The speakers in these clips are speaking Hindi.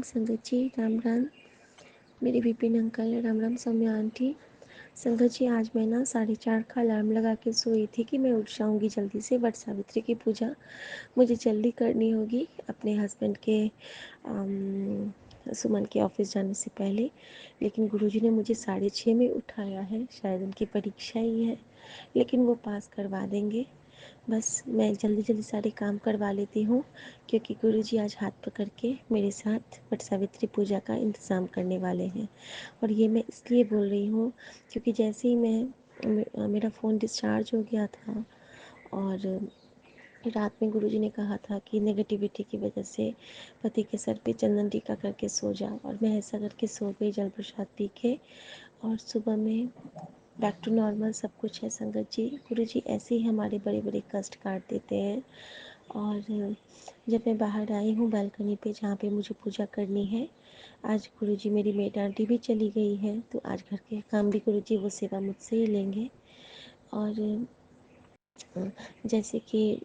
राम संगत जी, राम राम मेरे विपिन अंकल, राम राम सौम्या आंटी। संगत जी, आज मैं ना 4:30 का अलार्म लगा के सोई थी कि मैं उठ जाऊंगी जल्दी से। वट सावित्री की पूजा मुझे जल्दी करनी होगी अपने हस्बैंड के सुमन के ऑफिस जाने से पहले। लेकिन गुरुजी ने मुझे 6:30 में उठाया है। शायद उनकी परीक्षा ही है, लेकिन वो पास करवा देंगे। बस मैं जल्दी जल्दी सारे काम करवा लेती हूँ, क्योंकि गुरुजी आज हाथ पकड़ के मेरे साथ वट सावित्री पूजा का इंतज़ाम करने वाले हैं। और ये मैं इसलिए बोल रही हूँ क्योंकि जैसे ही मेरा फ़ोन डिस्चार्ज हो गया था और रात में गुरुजी ने कहा था कि नेगेटिविटी की वजह से पति के सर पे चंदन टीका करके सो जा, और मैं ऐसा करके सो गई जल प्रसाद पी के। और सुबह में बैक टू नॉर्मल सब कुछ है। संगत जी, गुरुजी ऐसे ही हमारे बड़े बड़े कष्ट काट देते हैं। और जब मैं बाहर आई हूँ बालकनी पे जहाँ पे मुझे पूजा करनी है, आज गुरुजी मेरी मेड आंटी भी चली गई है, तो आज घर के काम भी गुरुजी वो सेवा मुझसे ही लेंगे। और जैसे कि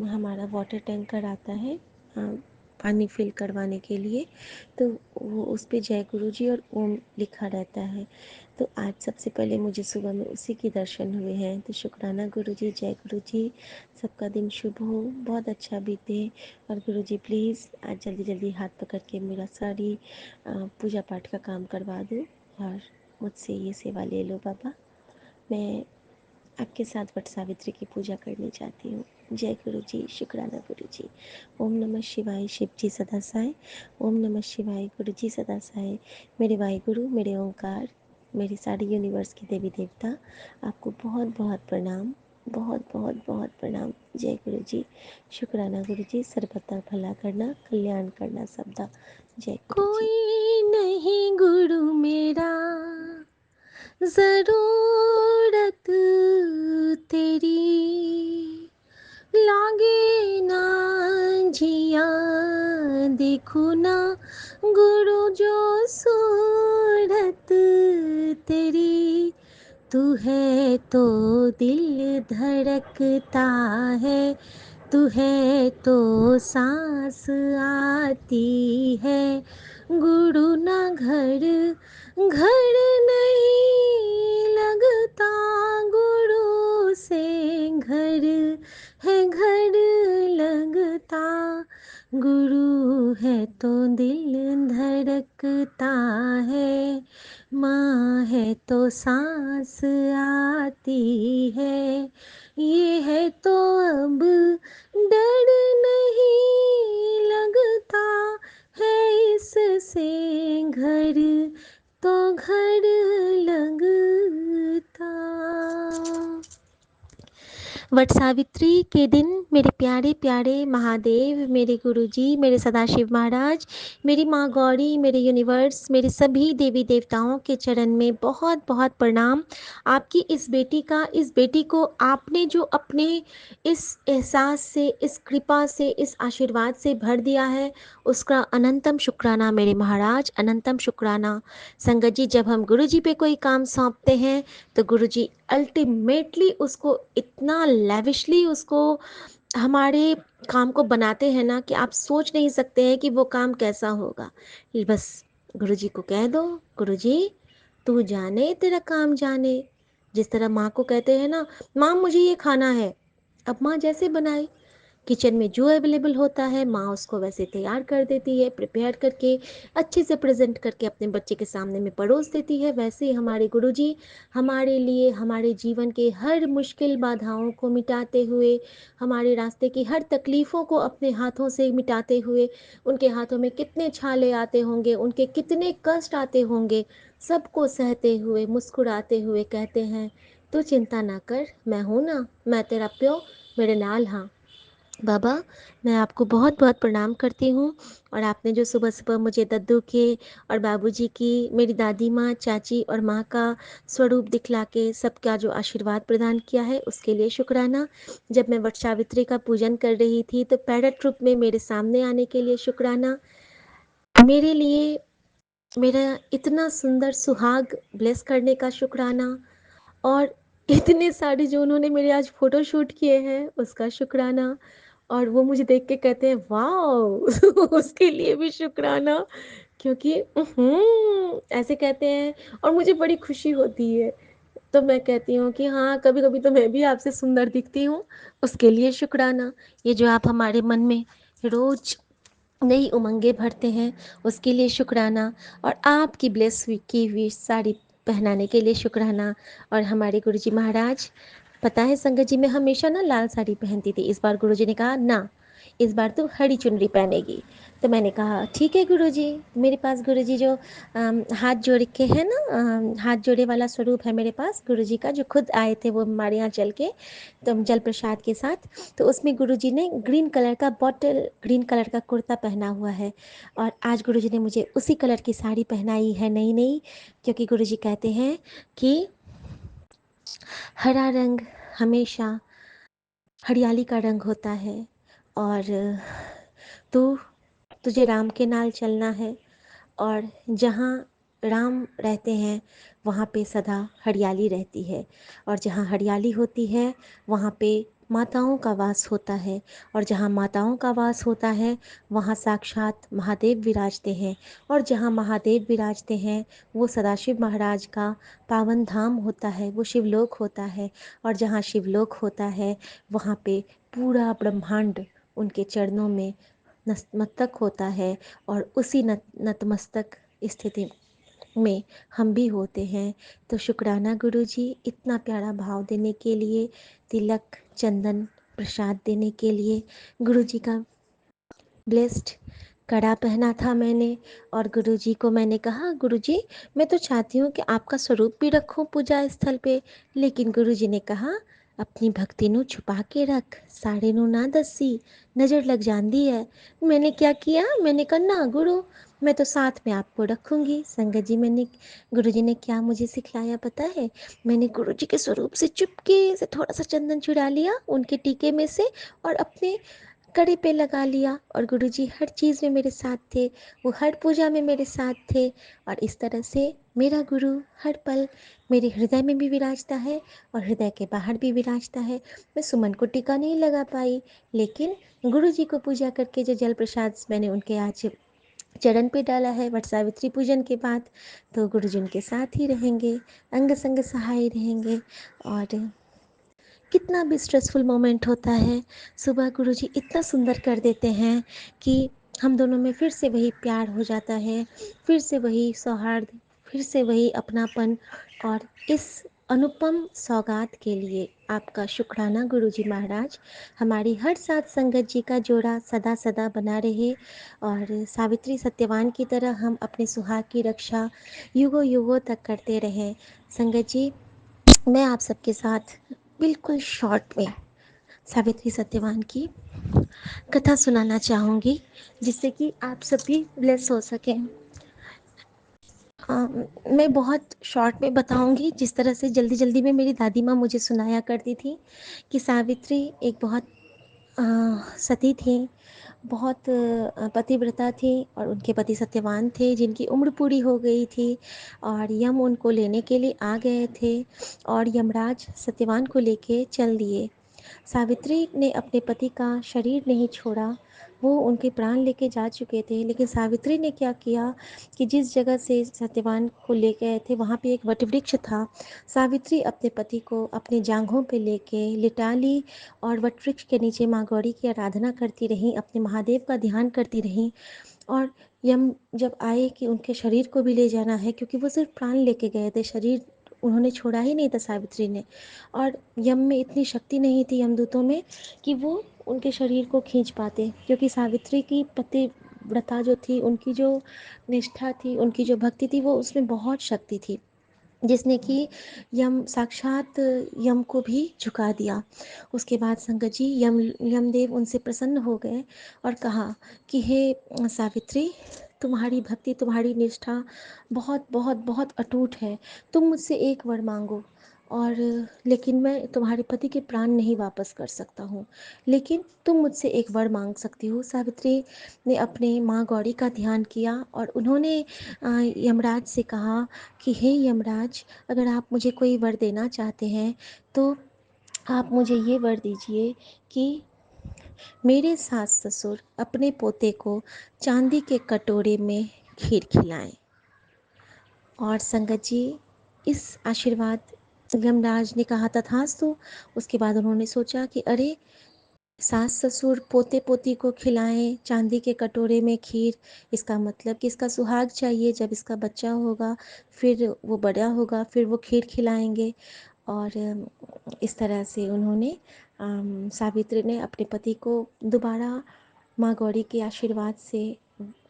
हमारा वाटर टैंकर आता है पानी फिल करवाने के लिए, तो वो उस पे जय गुरुजी और ओम लिखा रहता है। तो आज सबसे पहले मुझे सुबह में उसी के दर्शन हुए हैं। तो शुक्राना गुरुजी, जय गुरुजी, सबका दिन शुभ हो, बहुत अच्छा बीते। और गुरुजी प्लीज़ आज जल्दी जल्दी हाथ पकड़ के मेरा सारी पूजा पाठ का काम करवा दो और मुझसे ये सेवा ले लो बाबा। मैं आपके साथ वट सावित्री की पूजा करनी चाहती हूँ। जय गुरु जी, शुक्राना गुरु जी। ओम नमः शिवाय, शिव जी सदा साय। ओम नमः शिवाय, गुरु जी सदा साय। मेरे वाहिगुरु, मेरे ओंकार, मेरी सारी यूनिवर्स की देवी देवता, आपको बहुत बहुत प्रणाम, बहुत बहुत बहुत प्रणाम। जय गुरु जी, शुक्राना गुरु जी। सर्वदा भला करना, कल्याण करना सबदा। जय गुरु जी। कोई नहीं गुरु मेरा, जरूरत तेरी लागे ना जिया, देखो ना गुरु जो सूरत तेरी। तू है तो दिल धड़कता है, तू है तो सांस आती है। गुरु ना घर घर नहीं लगता, गुरु से घर है घर लगता। गुरु है तो दिल धड़कता है, माँ है तो सांस आती है। ये है तो अब डर नहीं लगता है, इससे घर तो घर लगता। वट सावित्री के दिन मेरे प्यारे प्यारे महादेव, मेरे गुरुजी, मेरे सदाशिव महाराज, मेरी माँ गौरी, मेरे यूनिवर्स, मेरे सभी देवी देवताओं के चरण में बहुत बहुत प्रणाम। आपकी इस बेटी को आपने जो अपने इस एहसास से, इस कृपा से, इस आशीर्वाद से भर दिया है, उसका अनंतम शुक्राना मेरे महाराज, अनंतम शुक्राना। संगत जी, जब हम गुरुजी पे कोई काम सौंपते हैं तो गुरुजी अल्टीमेटली उसको इतना लेविशली उसको हमारे काम को बनाते हैं ना कि आप सोच नहीं सकते हैं कि वो काम कैसा होगा। बस गुरुजी को कह दो, गुरुजी तू जाने तेरा काम जाने। जिस तरह माँ को कहते हैं ना, माँ मुझे ये खाना है, अब माँ जैसे बनाए, किचन में जो अवेलेबल होता है माँ उसको वैसे तैयार कर देती है, प्रिपेयर करके अच्छे से प्रेजेंट करके अपने बच्चे के सामने में परोस देती है। वैसे ही हमारे गुरुजी हमारे लिए, हमारे जीवन के हर मुश्किल बाधाओं को मिटाते हुए, हमारे रास्ते की हर तकलीफ़ों को अपने हाथों से मिटाते हुए, उनके हाथों में कितने छाले आते होंगे, उनके कितने कष्ट आते होंगे, सबको सहते हुए, मुस्कुराते हुए कहते हैं, तू चिंता ना कर, मैं हूँ ना, मैं तेरा प्यो, मेरे नाल हाँ। बाबा, मैं आपको बहुत बहुत प्रणाम करती हूँ। और आपने जो सुबह सुबह मुझे दद्दू के और बाबूजी की, मेरी दादी माँ, चाची और माँ का स्वरूप दिखला के सबका जो आशीर्वाद प्रदान किया है, उसके लिए शुक्राना। जब मैं वट सावित्री का पूजन कर रही थी तो पैरेट रूप में मेरे सामने आने के लिए शुक्राना। मेरे लिए मेरा इतना सुंदर सुहाग ब्लेस करने का शुक्राना। और इतने सारे जो उन्होंने मेरे आज फ़ोटो शूट किए हैं उसका शुक्राना। और वो मुझे देख के कहते हैं वाओ! उसके लिए भी शुक्राना, क्योंकि ऐसे कहते हैं और मुझे बड़ी खुशी होती है। तो मैं कहती हूँ कि हाँ, कभी-कभी तो मैं भी आपसे सुंदर दिखती हूँ, उसके लिए शुक्राना। ये जो आप हमारे मन में रोज़ नई उमंगें भरते हैं, उसके लिए शुक्राना। और आपकी ब्लेस हुई की हुई साड़ी पहनाने के लिए शुक्राना। और हमारे गुरुजी महाराज, पता है संगत जी, मैं हमेशा ना लाल साड़ी पहनती थी। इस बार गुरुजी ने कहा ना, इस बार तू हरी चुनरी पहनेगी। तो मैंने कहा ठीक है गुरुजी। मेरे पास गुरुजी जो हाथ जोड़ के है ना, हाथ जोड़े वाला स्वरूप है मेरे पास गुरुजी का, जो खुद आए थे वो हमारे यहाँ चल के, तो जल प्रसाद के साथ। तो उसमें गुरुजी ने ग्रीन कलर का, बॉटल ग्रीन कलर का कुर्ता पहना हुआ है। और आज गुरुजी ने मुझे उसी कलर की साड़ी पहनाई है, नई नई, क्योंकि गुरुजी कहते हैं कि हरा रंग हमेशा हरियाली का रंग होता है। और तू तुझे राम के नाल चलना है, और जहाँ राम रहते हैं वहाँ पे सदा हरियाली रहती है, और जहाँ हरियाली होती है वहाँ पे माताओं का वास होता है, और जहाँ माताओं का वास होता है वहाँ साक्षात महादेव विराजते हैं, और जहाँ महादेव विराजते हैं वो सदाशिव महाराज का पावन धाम होता है, वो शिवलोक होता है। और जहाँ शिवलोक होता है वहाँ पे पूरा ब्रह्मांड उनके चरणों में नतमस्तक होता है, और उसी नतमस्तक स्थिति में हम भी होते हैं। तो शुक्राना गुरुजी, इतना प्यारा भाव देने के लिए, तिलक चंदन प्रसाद देने के लिए। गुरुजी का ब्लेस्ड कड़ा पहना था मैंने, और गुरुजी को मैंने कहा गुरुजी मैं तो चाहती हूँ कि आपका स्वरूप भी रखूँ पूजा स्थल पे, लेकिन गुरुजी ने कहा अपनी भक्ति नू छुपा के रख, साड़े नू ना दसी, नज़र लग जाती है। मैंने क्या किया, मैंने कहा ना गुरु, मैं तो साथ में आपको रखूँगी। संगत जी, मैंने गुरुजी ने क्या मुझे सिखलाया पता है? मैंने गुरुजी के स्वरूप से चुपके से थोड़ा सा चंदन चुरा लिया उनके टीके में से, और अपने कड़े पे लगा लिया। और गुरुजी हर चीज़ में मेरे साथ थे, वो हर पूजा में मेरे साथ थे। और इस तरह से मेरा गुरु हर पल मेरे हृदय में भी विराजता है और हृदय के बाहर भी विराजता है। मैं सुमन को टीका नहीं लगा पाई, लेकिन गुरुजी को पूजा करके जो जल प्रसाद मैंने उनके आज चरण पे डाला है वट सावित्री पूजन के बाद, तो गुरुजी उनके साथ ही रहेंगे, अंग संग सहाय रहेंगे। और कितना भी स्ट्रेसफुल मोमेंट होता है, सुबह गुरुजी इतना सुंदर कर देते हैं कि हम दोनों में फिर से वही प्यार हो जाता है, फिर से वही सौहार्द, फिर से वही अपनापन। और इस अनुपम सौगात के लिए आपका शुक्राना गुरुजी महाराज। हमारी हर साथ संगत जी का जोड़ा सदा सदा बना रहे, और सावित्री सत्यवान की तरह हम अपने सुहाग की रक्षा युगों युगों तक करते रहें। संगत जी, मैं आप सबके साथ बिल्कुल शॉर्ट में सावित्री सत्यवान की कथा सुनाना चाहूँगी, जिससे कि आप सब भी ब्लेस हो सकें। मैं बहुत शॉर्ट में बताऊँगी, जिस तरह से जल्दी जल्दी में मेरी दादी माँ मुझे सुनाया करती थी कि सावित्री एक बहुत सती थी, बहुत पतिव्रता थी, और उनके पति सत्यवान थे जिनकी उम्र पूरी हो गई थी, और यम उनको लेने के लिए आ गए थे, और यमराज सत्यवान को लेके चल दिए। सावित्री ने अपने पति का शरीर नहीं छोड़ा, वो उनके प्राण लेके जा चुके थे, लेकिन सावित्री ने क्या किया कि जिस जगह से सत्यवान को ले गए थे वहाँ पे एक वटवृक्ष था। सावित्री अपने पति को अपने जांघों पे लेके लिटा ली, और वटवृक्ष के नीचे माँ गौरी की आराधना करती रहीं, अपने महादेव का ध्यान करती रहीं। और यम जब आए कि उनके शरीर को भी ले जाना है, क्योंकि वो सिर्फ प्राण लेके गए थे, शरीर उन्होंने छोड़ा ही नहीं था सावित्री ने। और यम में इतनी शक्ति नहीं थी, यमदूतों में, कि वो उनके शरीर को खींच पाते, क्योंकि सावित्री की पतिव्रता जो थी, उनकी जो निष्ठा थी, उनकी जो भक्ति थी, वो उसमें बहुत शक्ति थी, जिसने कि यम साक्षात यम को भी झुका दिया। उसके बाद संगत जी, यमदेव उनसे प्रसन्न हो गए और कहा कि हे सावित्री, तुम्हारी भक्ति, तुम्हारी निष्ठा बहुत बहुत बहुत अटूट है, तुम मुझसे एक वर मांगो, और लेकिन मैं तुम्हारे पति के प्राण नहीं वापस कर सकता हूँ, लेकिन तुम मुझसे एक वर मांग सकती हो। सावित्री ने अपने माँ गौरी का ध्यान किया, और उन्होंने यमराज से कहा कि हे यमराज, अगर आप मुझे कोई वर देना चाहते हैं तो आप मुझे ये वर दीजिए कि मेरे सास ससुर अपने पोते को चांदी के कटोरे में खीर खिलाएं। और संगत जी, इस आशीर्वाद यमराज ने कहा तथास्तु। उसके बाद उन्होंने सोचा कि अरे, सास ससुर पोते पोती को खिलाएं चांदी के कटोरे में खीर, इसका मतलब कि इसका सुहाग चाहिए। जब इसका बच्चा होगा, फिर वो बड़ा होगा, फिर वो खीर खिलाएंगे। और इस तरह से उन्होंने सावित्री ने अपने पति को दोबारा माँ गौरी के आशीर्वाद से,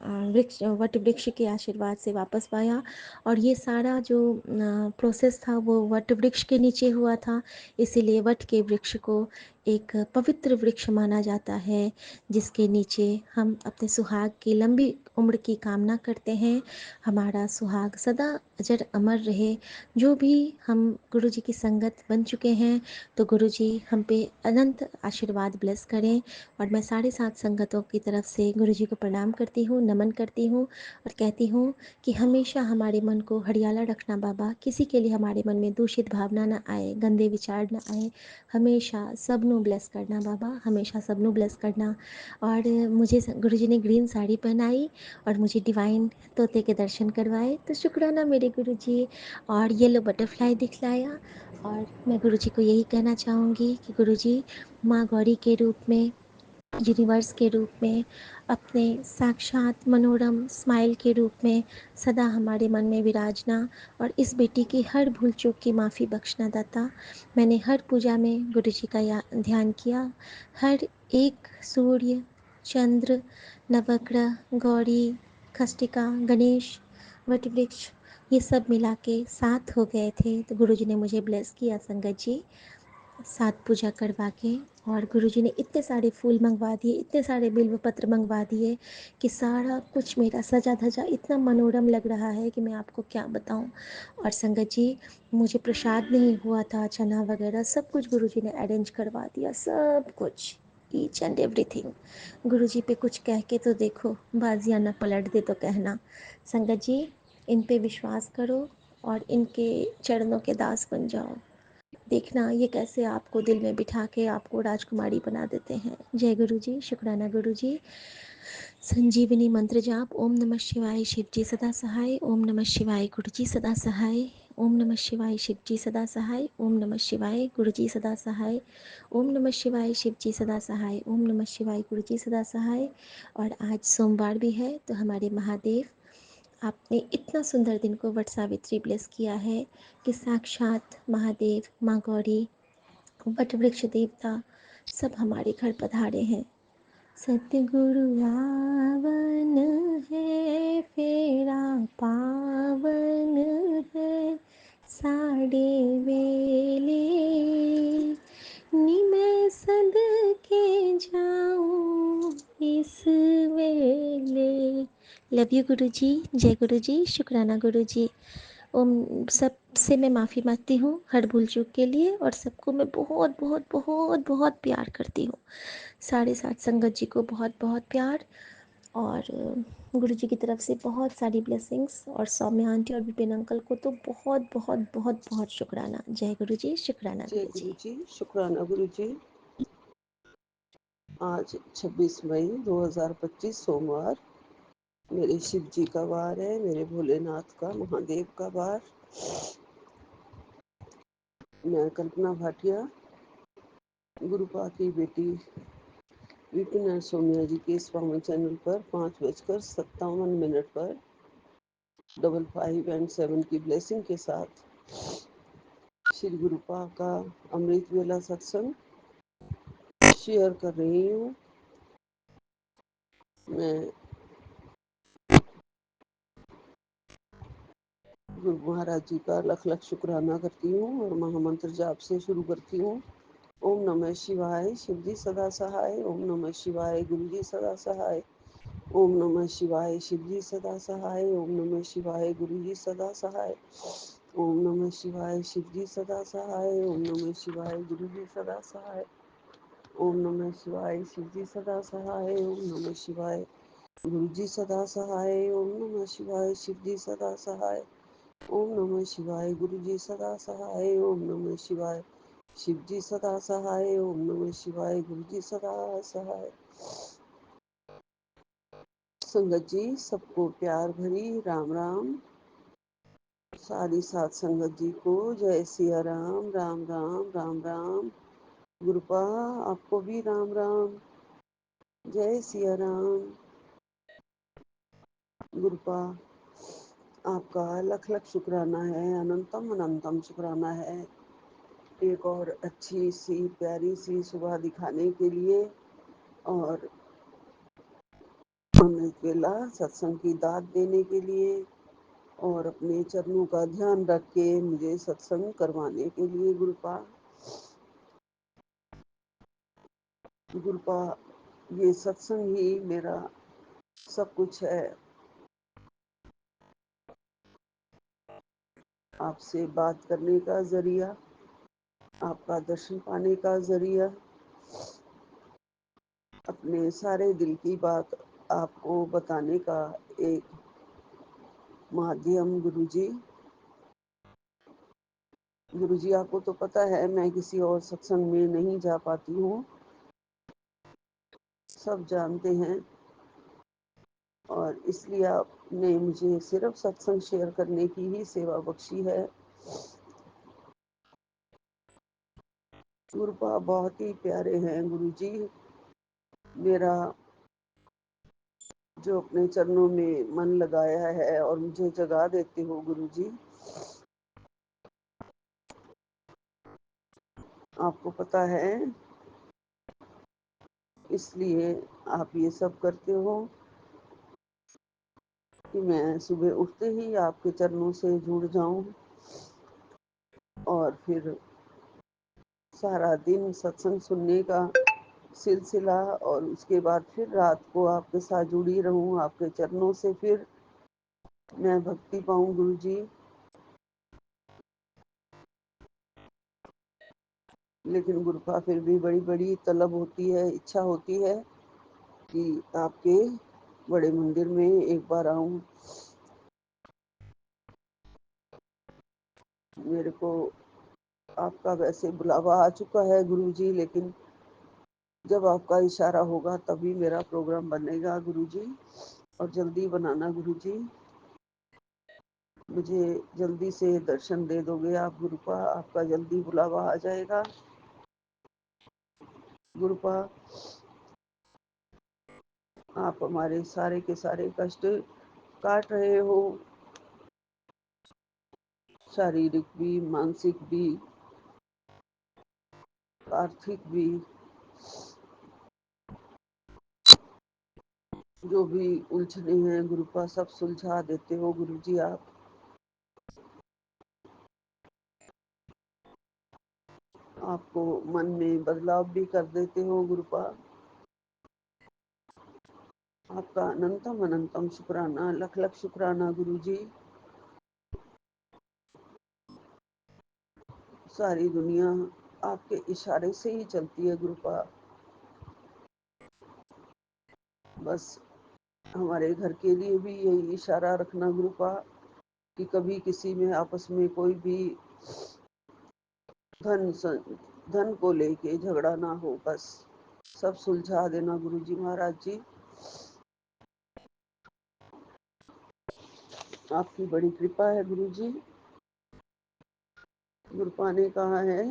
वट वृक्ष के आशीर्वाद से वापस पाया। और ये सारा जो प्रोसेस था वो वट वृक्ष के नीचे हुआ था। इसीलिए वट के वृक्ष को एक पवित्र वृक्ष माना जाता है, जिसके नीचे हम अपने सुहाग की लंबी उम्र की कामना करते हैं। हमारा सुहाग सदा अजर अमर रहे। जो भी हम गुरु जी की संगत बन चुके हैं, तो गुरु जी हम पे अनंत आशीर्वाद ब्लेस करें। और मैं साढ़े सात संगतों की तरफ से गुरु जी को प्रणाम करती हूँ, नमन करती हूँ और कहती हूँ कि हमेशा हमारे मन को हरियाला रखना बाबा। किसी के लिए हमारे मन में दूषित भावना ना आए, गंदे विचार ना आए। हमेशा सबनों ब्लेस करना बाबा, हमेशा सबनों ब्लेस करना। और मुझे गुरु जी ने ग्रीन साड़ी पहनाई और मुझे डिवाइन तोते के दर्शन करवाए, तो शुक्राना मेरे गुरु जी। और येलो बटरफ्लाई दिखलाया। और मैं गुरु जी को यही कहना चाहूँगी कि गुरु जी, माँ गौरी के रूप में, यूनिवर्स के रूप में, अपने साक्षात मनोरम स्माइल के रूप में सदा हमारे मन में विराजना। और इस बेटी की हर भूल चूक की माफ़ी बख्शना दाता। मैंने हर पूजा में गुरु जी का ध्यान किया। हर एक सूर्य, चंद्र, नवग्रह, गौरी, खष्टिका, गणेश, वटवृक्ष, ये सब मिला के 7 हो गए थे। तो गुरु जी ने मुझे ब्लेस किया संगत जी, 7 पूजा करवा के। और गुरुजी ने इतने सारे फूल मंगवा दिए, इतने सारे बिल्व पत्र मंगवा दिए कि सारा कुछ मेरा सजा धजा इतना मनोरम लग रहा है कि मैं आपको क्या बताऊं। और संगत जी, मुझे प्रसाद नहीं हुआ था, चना वगैरह सब कुछ गुरुजी ने अरेंज करवा दिया, सब कुछ, ईच एंड एवरीथिंग। गुरुजी पे कुछ कह के तो देखो, बाजियाँ ना पलट दे तो कहना। संगत जी, इन पे विश्वास करो और इनके चरणों के दास बन जाओ। देखना ये कैसे आपको दिल में बिठा के आपको राजकुमारी बना देते हैं। जय गुरु जी, शुक्राना गुरु जी। संजीवनी मंत्र जाप। ओम नमः शिवाय, शिव जी सदा सहाय। ओम नमः शिवाय, गुरु जी सदा सहाय। ओम नमः शिवाय, शिव जी सदा सहाय। ओम नमः शिवाय, गुरु जी सदा सहाय। ओम नमः शिवाय, शिव जी सदा सहाय। ओम नमः शिवाय, गुरु जी सदा सहाय। और आज सोमवार भी है, तो हमारे महादेव, आपने इतना सुंदर दिन को वट सावित्री ब्लेस किया है कि साक्षात महादेव, माँ गौरी, वट वृक्ष देवता सब हमारे घर पधारे हैं। सतगुरु आवन है, फेरा पावन है, साड़े वेले निमै सद के जाऊं इस वेले। लव यू गुरु जी। जय गुरु जी, शुक्राना गुरु जी। ओम, सबसे मैं माफ़ी मांगती हूँ हर भूल चूक के लिए, और सबको मैं बहुत बहुत बहुत बहुत प्यार करती हूँ। साढ़े सात संगत जी को बहुत बहुत प्यार। और गुरु जी की तरफ से बहुत सारी ब्लेसिंग्स, और सौम्या आंटी और विपिन अंकल को तो बहुत बहुत बहुत बहुत शुक्राना। जय गुरु जी, शुक्राना जय गुरु जी। गुरु जी, शुक्राना गुरु जी। आज 26 मई 2025 सोमवार, मेरे शिव जी का वार है, मेरे भोलेनाथ का, महादेव का वार। मैं कल्पना भाटिया, गुरुपा की बेटी विपिन और सौम्या जी के इस पावन चैनल पर 5:57 पर 55 एंड 7 की ब्लेसिंग के साथ श्री गुरुपा का अमृत वेला सत्संग शेयर कर रही हूँ। मैं गुरु महाराज जी का लख लख शुक्राना करती हूँ और महामंत्र जाप से शुरू करती हूँ। ओम नमः शिवाय, शिव जी सदा सहाय। ओम नमः शिवाय, गुरु जी सदा सहाय। ओम नमः शिवाय, शिव जी सदा सहाय। ओम नमः शिवाय, गुरु जी सदा सहाय। ओम नमः शिवाय, शिव जी सदा सहाय। ओम नमः शिवाय, गुरु जी सदा सहाय। ओम नमः शिवाय, शिव जी सदा सहाय। ओम नमः शिवाय, गुरु जी सदा सहाय। ओम नमः शिवाय, शिव जी सदा सहाय। ओम नमः शिवाय, गुरु जी सदा सहाय। ओम नमः शिवाय, शिव जी सदा सहाय। ओम नमः शिवाय। गुरु जी सदा सहाय। संगत जी सबको प्यार भरी राम राम। सारी सात संगत जी को जय सिया राम। राम राम राम राम। गुरुपा आपको भी राम राम। जय सिया राम। गुरुपा आपका लख लख शुक्राना है, अनंतम अनंतम शुक्राना है, एक और अच्छी सी प्यारी सी सुबह दिखाने के लिए और अमृत वेला सत्संग की दाद देने के लिए और अपने चरणों का ध्यान रख के मुझे सत्संग करवाने के लिए। गुरुपा गुरुपा ये सत्संग ही मेरा सब कुछ है। आपसे बात करने का जरिया, आपका दर्शन पाने का जरिया, अपने सारे दिल की बात आपको बताने का एक माध्यम। गुरुजी, गुरुजी आपको तो पता है मैं किसी और सत्संग में नहीं जा पाती हूँ, सब जानते हैं, और इसलिए आपने मुझे सिर्फ सत्संग शेयर करने की ही सेवा बख्शी है। गुरुपा बहुत ही प्यारे हैं गुरुजी। मेरा जो अपने चरणों में मन लगाया है और मुझे जगा देते हो गुरुजी, आपको पता है, इसलिए आप ये सब करते हो कि मैं सुबह उठते ही आपके चरणों से जुड़ जाऊं और फिर सारा दिन सत्संग सुनने का सिलसिला, और उसके बाद फिर रात को आपके साथ जुड़ी रहूं आपके चरणों से, फिर मैं भक्ति पाऊं गुरुजी। लेकिन गुरुपा फिर भी बड़ी बड़ी तलब होती है, इच्छा होती है कि आपके बड़े मंदिर में एक बार आऊं। मेरे को आपका वैसे बुलावा आ चुका है गुरुजी, लेकिन जब आपका इशारा होगा तभी मेरा प्रोग्राम बनेगा गुरुजी, और जल्दी बनाना गुरुजी। मुझे जल्दी से दर्शन दे दोगे आप गुरुपा, आपका जल्दी बुलावा आ जाएगा गुरुपा। आप हमारे सारे के सारे कष्ट काट रहे हो, शारीरिक भी, मानसिक भी, आर्थिक भी, जो भी उलझने हैं गुरुपा सब सुलझा देते हो गुरुजी। आप आपको मन में बदलाव भी कर देते हो गुरुपा। आपका अनंतम अनंतम शुक्राना, लख लख शुक्राना गुरुजी। सारी दुनिया आपके इशारे से ही चलती है गुरुपा। बस हमारे घर के लिए भी यही इशारा रखना गुरुपा कि कभी किसी में आपस में कोई भी धन धन को लेके झगड़ा ना हो, बस सब सुलझा देना गुरुजी महाराज जी। आपकी बड़ी कृपा है गुरुजी। गुरुपा ने कहा है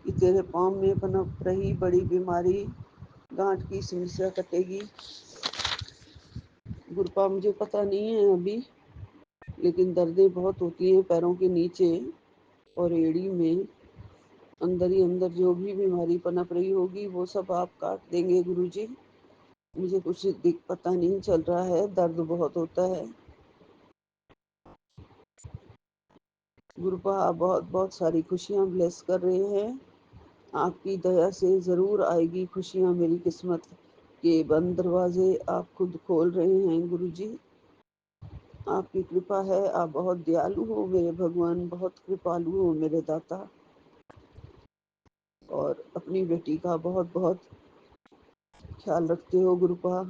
कि तेरे पाँव में पनप रही बड़ी बीमारी, गांठ की समस्या कटेगी। गुरुपा मुझे पता नहीं है अभी, लेकिन दर्दें बहुत होती हैं पैरों के नीचे और एड़ी में, अंदर ही अंदर जो भी बीमारी पनप रही होगी वो सब आप काट देंगे गुरुजी। मुझे कुछ दिख पता नहीं चल रहा है, दर्द बहुत होता है गुरुपा। आप बहुत बहुत सारी खुशियाँ ब्लेस कर रहे हैं, आपकी दया से ज़रूर आएगी खुशियाँ। मेरी किस्मत के बंद दरवाजे आप खुद खोल रहे हैं गुरुजी। आपकी कृपा है, आप बहुत दयालु हो मेरे भगवान, बहुत कृपालु हो मेरे दाता, और अपनी बेटी का बहुत बहुत ख्याल रखते हो गुरुपा।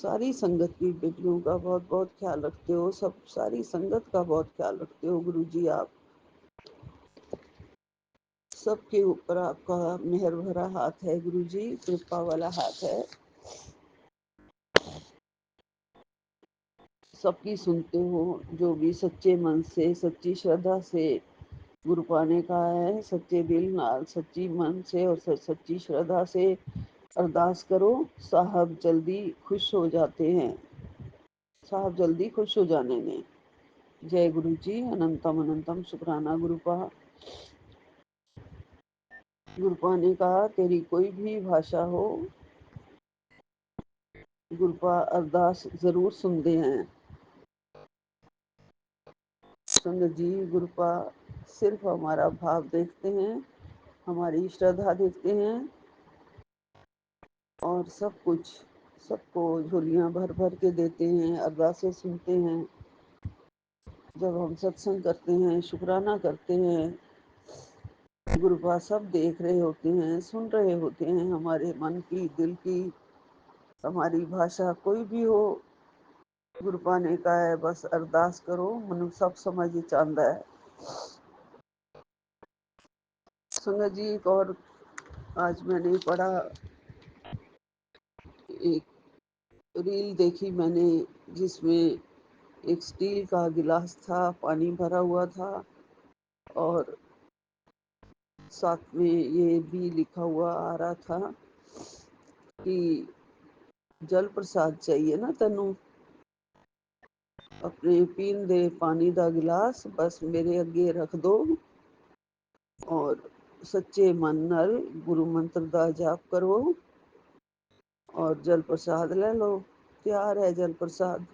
सारी संगत की बेटियों का बहुत बहुत ख्याल रखते हो, सब सारी संगत का बहुत ख्याल रखते हो गुरु जी। आप सबके ऊपर आपका मेहर भरा हाथ है गुरु जी, कृपा वाला हाथ है। सबकी सुनते हो, जो भी सच्चे मन से सच्ची श्रद्धा से गुरु पाने का है, सच्चे दिल नाल सच्ची मन से और सच्ची श्रद्धा से अरदास करो। साहब जल्दी खुश हो जाते हैं, साहब जल्दी खुश हो जाने में। जय गुरु जी। अनंतम अनंतम शुक्राना गुरुपा। गुरुपा ने कहा तेरी कोई भी भाषा हो, गुरुपा अरदास जरूर सुनते हैं। संगत जी, गुरुपा सिर्फ हमारा भाव देखते हैं, हमारी श्रद्धा देखते हैं और सब कुछ सबको झोलियां भर भर के देते हैं, अरदासें सुनते हैं। जब हम सत्संग करते हैं, शुक्राना करते हैं, गुरुपा सब देख रहे होते हैं, सुन रहे होते हैं, हमारे मन की, दिल की, हमारी भाषा कोई भी हो। गुरुपा ने कहा है बस अरदास करो, मनु सब समझ चाहता है। संगत जी, एक और आज मैंने पढ़ा, एक रील देखी मैंने, जिसमें एक स्टील का गिलास था, पानी भरा हुआ था और साथ में ये भी लिखा हुआ आ रहा था कि जल प्रसाद चाहिए ना तनु, अपने पीन दे पानी दा गिलास बस मेरे अगे रख दो और सच्चे मन नाल गुरु मंत्र दा जाप करो और जल प्रसाद ले लो। तैयार है जल प्रसाद।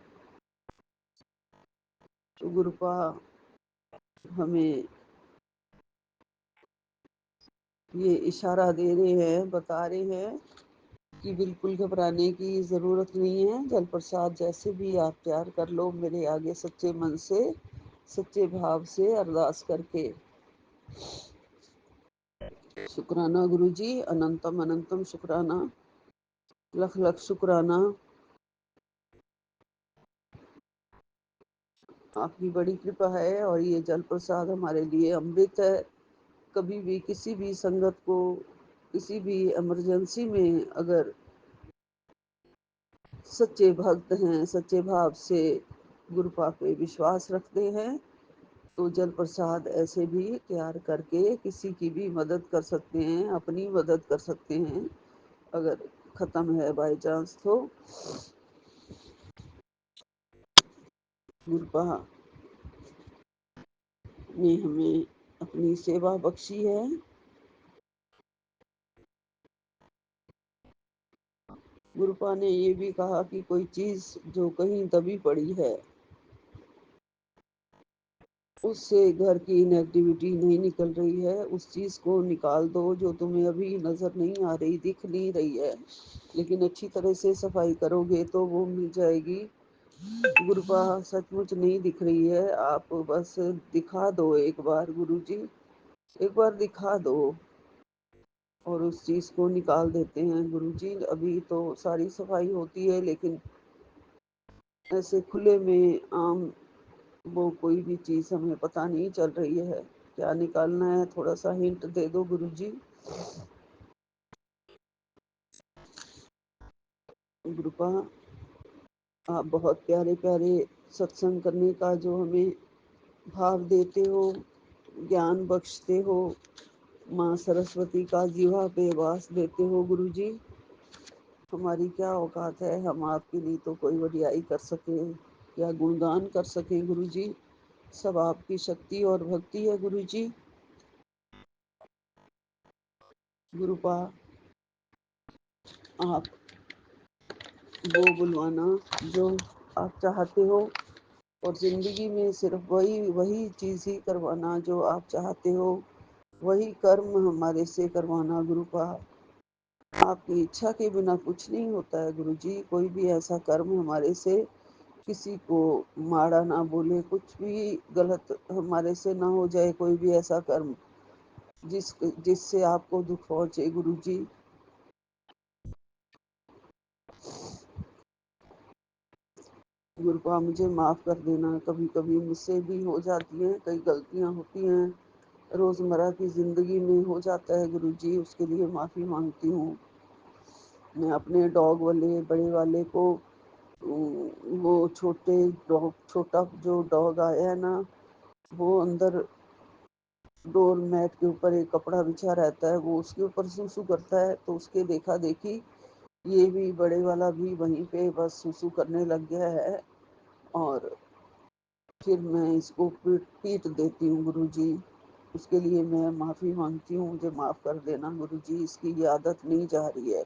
तो गुरुपा हमें ये इशारा दे रहे हैं, बता रहे हैं कि बिल्कुल घबराने की ज़रूरत नहीं है। जल प्रसाद जैसे भी आप तैयार कर लो, मेरे आगे सच्चे मन से सच्चे भाव से अरदास करके। शुक्राना गुरु जी, अनंतम अनंतम शुक्राना, लख लख शुक्राना। आपकी बड़ी कृपा है और ये जल प्रसाद हमारे लिए अमृत है। कभी भी किसी भी संगत को किसी भी इमरजेंसी में अगर सच्चे भक्त हैं, सच्चे भाव से गुरुपा पे विश्वास रखते हैं, तो जल प्रसाद ऐसे भी तैयार करके किसी की भी मदद कर सकते हैं, अपनी मदद कर सकते हैं। अगर ख़त्म है बाई चांस तो गुरुपा ने हमें अपनी सेवा बख्शी है। गुरुपा ने ये भी कहा कि कोई चीज़ जो कहीं दबी पड़ी है, उससे घर की नेगेटिविटी नहीं निकल रही है, उस चीज़ को निकाल दो जो तुम्हें अभी नज़र नहीं आ रही, दिख नहीं रही है, लेकिन अच्छी तरह से सफाई करोगे तो वो मिल जाएगी। गुरुपा सचमुच नहीं दिख रही है, आप बस दिखा दो एक बार गुरु जी, एक बार दिखा दो और उस चीज़ को निकाल देते हैं गुरु जी। अभी तो सारी सफाई होती है, लेकिन ऐसे खुले में आम वो कोई भी चीज़ हमें पता नहीं चल रही है, क्या निकालना है, थोड़ा सा हिंट दे दो गुरु जी। गुरुपा, आप बहुत प्यारे प्यारे सत्संग करने का जो हमें भाव देते हो, ज्ञान बख्शते हो, माँ सरस्वती का जीवा पे वास देते हो गुरु जी। हमारी क्या औकात है, हम आपके लिए तो कोई वडियाई कर सके या गुणगान कर सके गुरु जी। सब आपकी शक्ति और भक्ति है गुरु जी। गुरुपा, आप वो बुलवाना जो आप चाहते हो और ज़िंदगी में सिर्फ वही वही चीज़ ही करवाना जो आप चाहते हो, वही कर्म हमारे से करवाना गुरुपा। आपकी इच्छा के बिना कुछ नहीं होता है गुरु जी। कोई भी ऐसा कर्म हमारे से किसी को माड़ा ना बोले, कुछ भी गलत हमारे से ना हो जाए, कोई भी ऐसा कर्म जिससे आपको दुख पहुंचे गुरु जी। गुरुपा मुझे माफ़ कर देना, कभी कभी मुझसे भी हो जाती हैं, कई गलतियां होती हैं, रोज़मर्रा की ज़िंदगी में हो जाता है गुरुजी, उसके लिए माफ़ी मांगती हूँ। मैं अपने डॉग वाले बड़े वाले को वो छोटा जो डॉग आया है ना, वो अंदर डोर मैट के ऊपर एक कपड़ा बिछा रहता है, वो उसके ऊपर सूसू करता है, तो उसके देखा देखी ये भी बड़े वाला भी वहीं पे बस सूसू करने लग गया है। और फिर मैं इसको पीट देती हूँ गुरुजी। उसके लिए मैं माफ़ी मांगती हूँ, मुझे माफ़ कर देना गुरुजी, इसकी ये आदत नहीं जा रही है,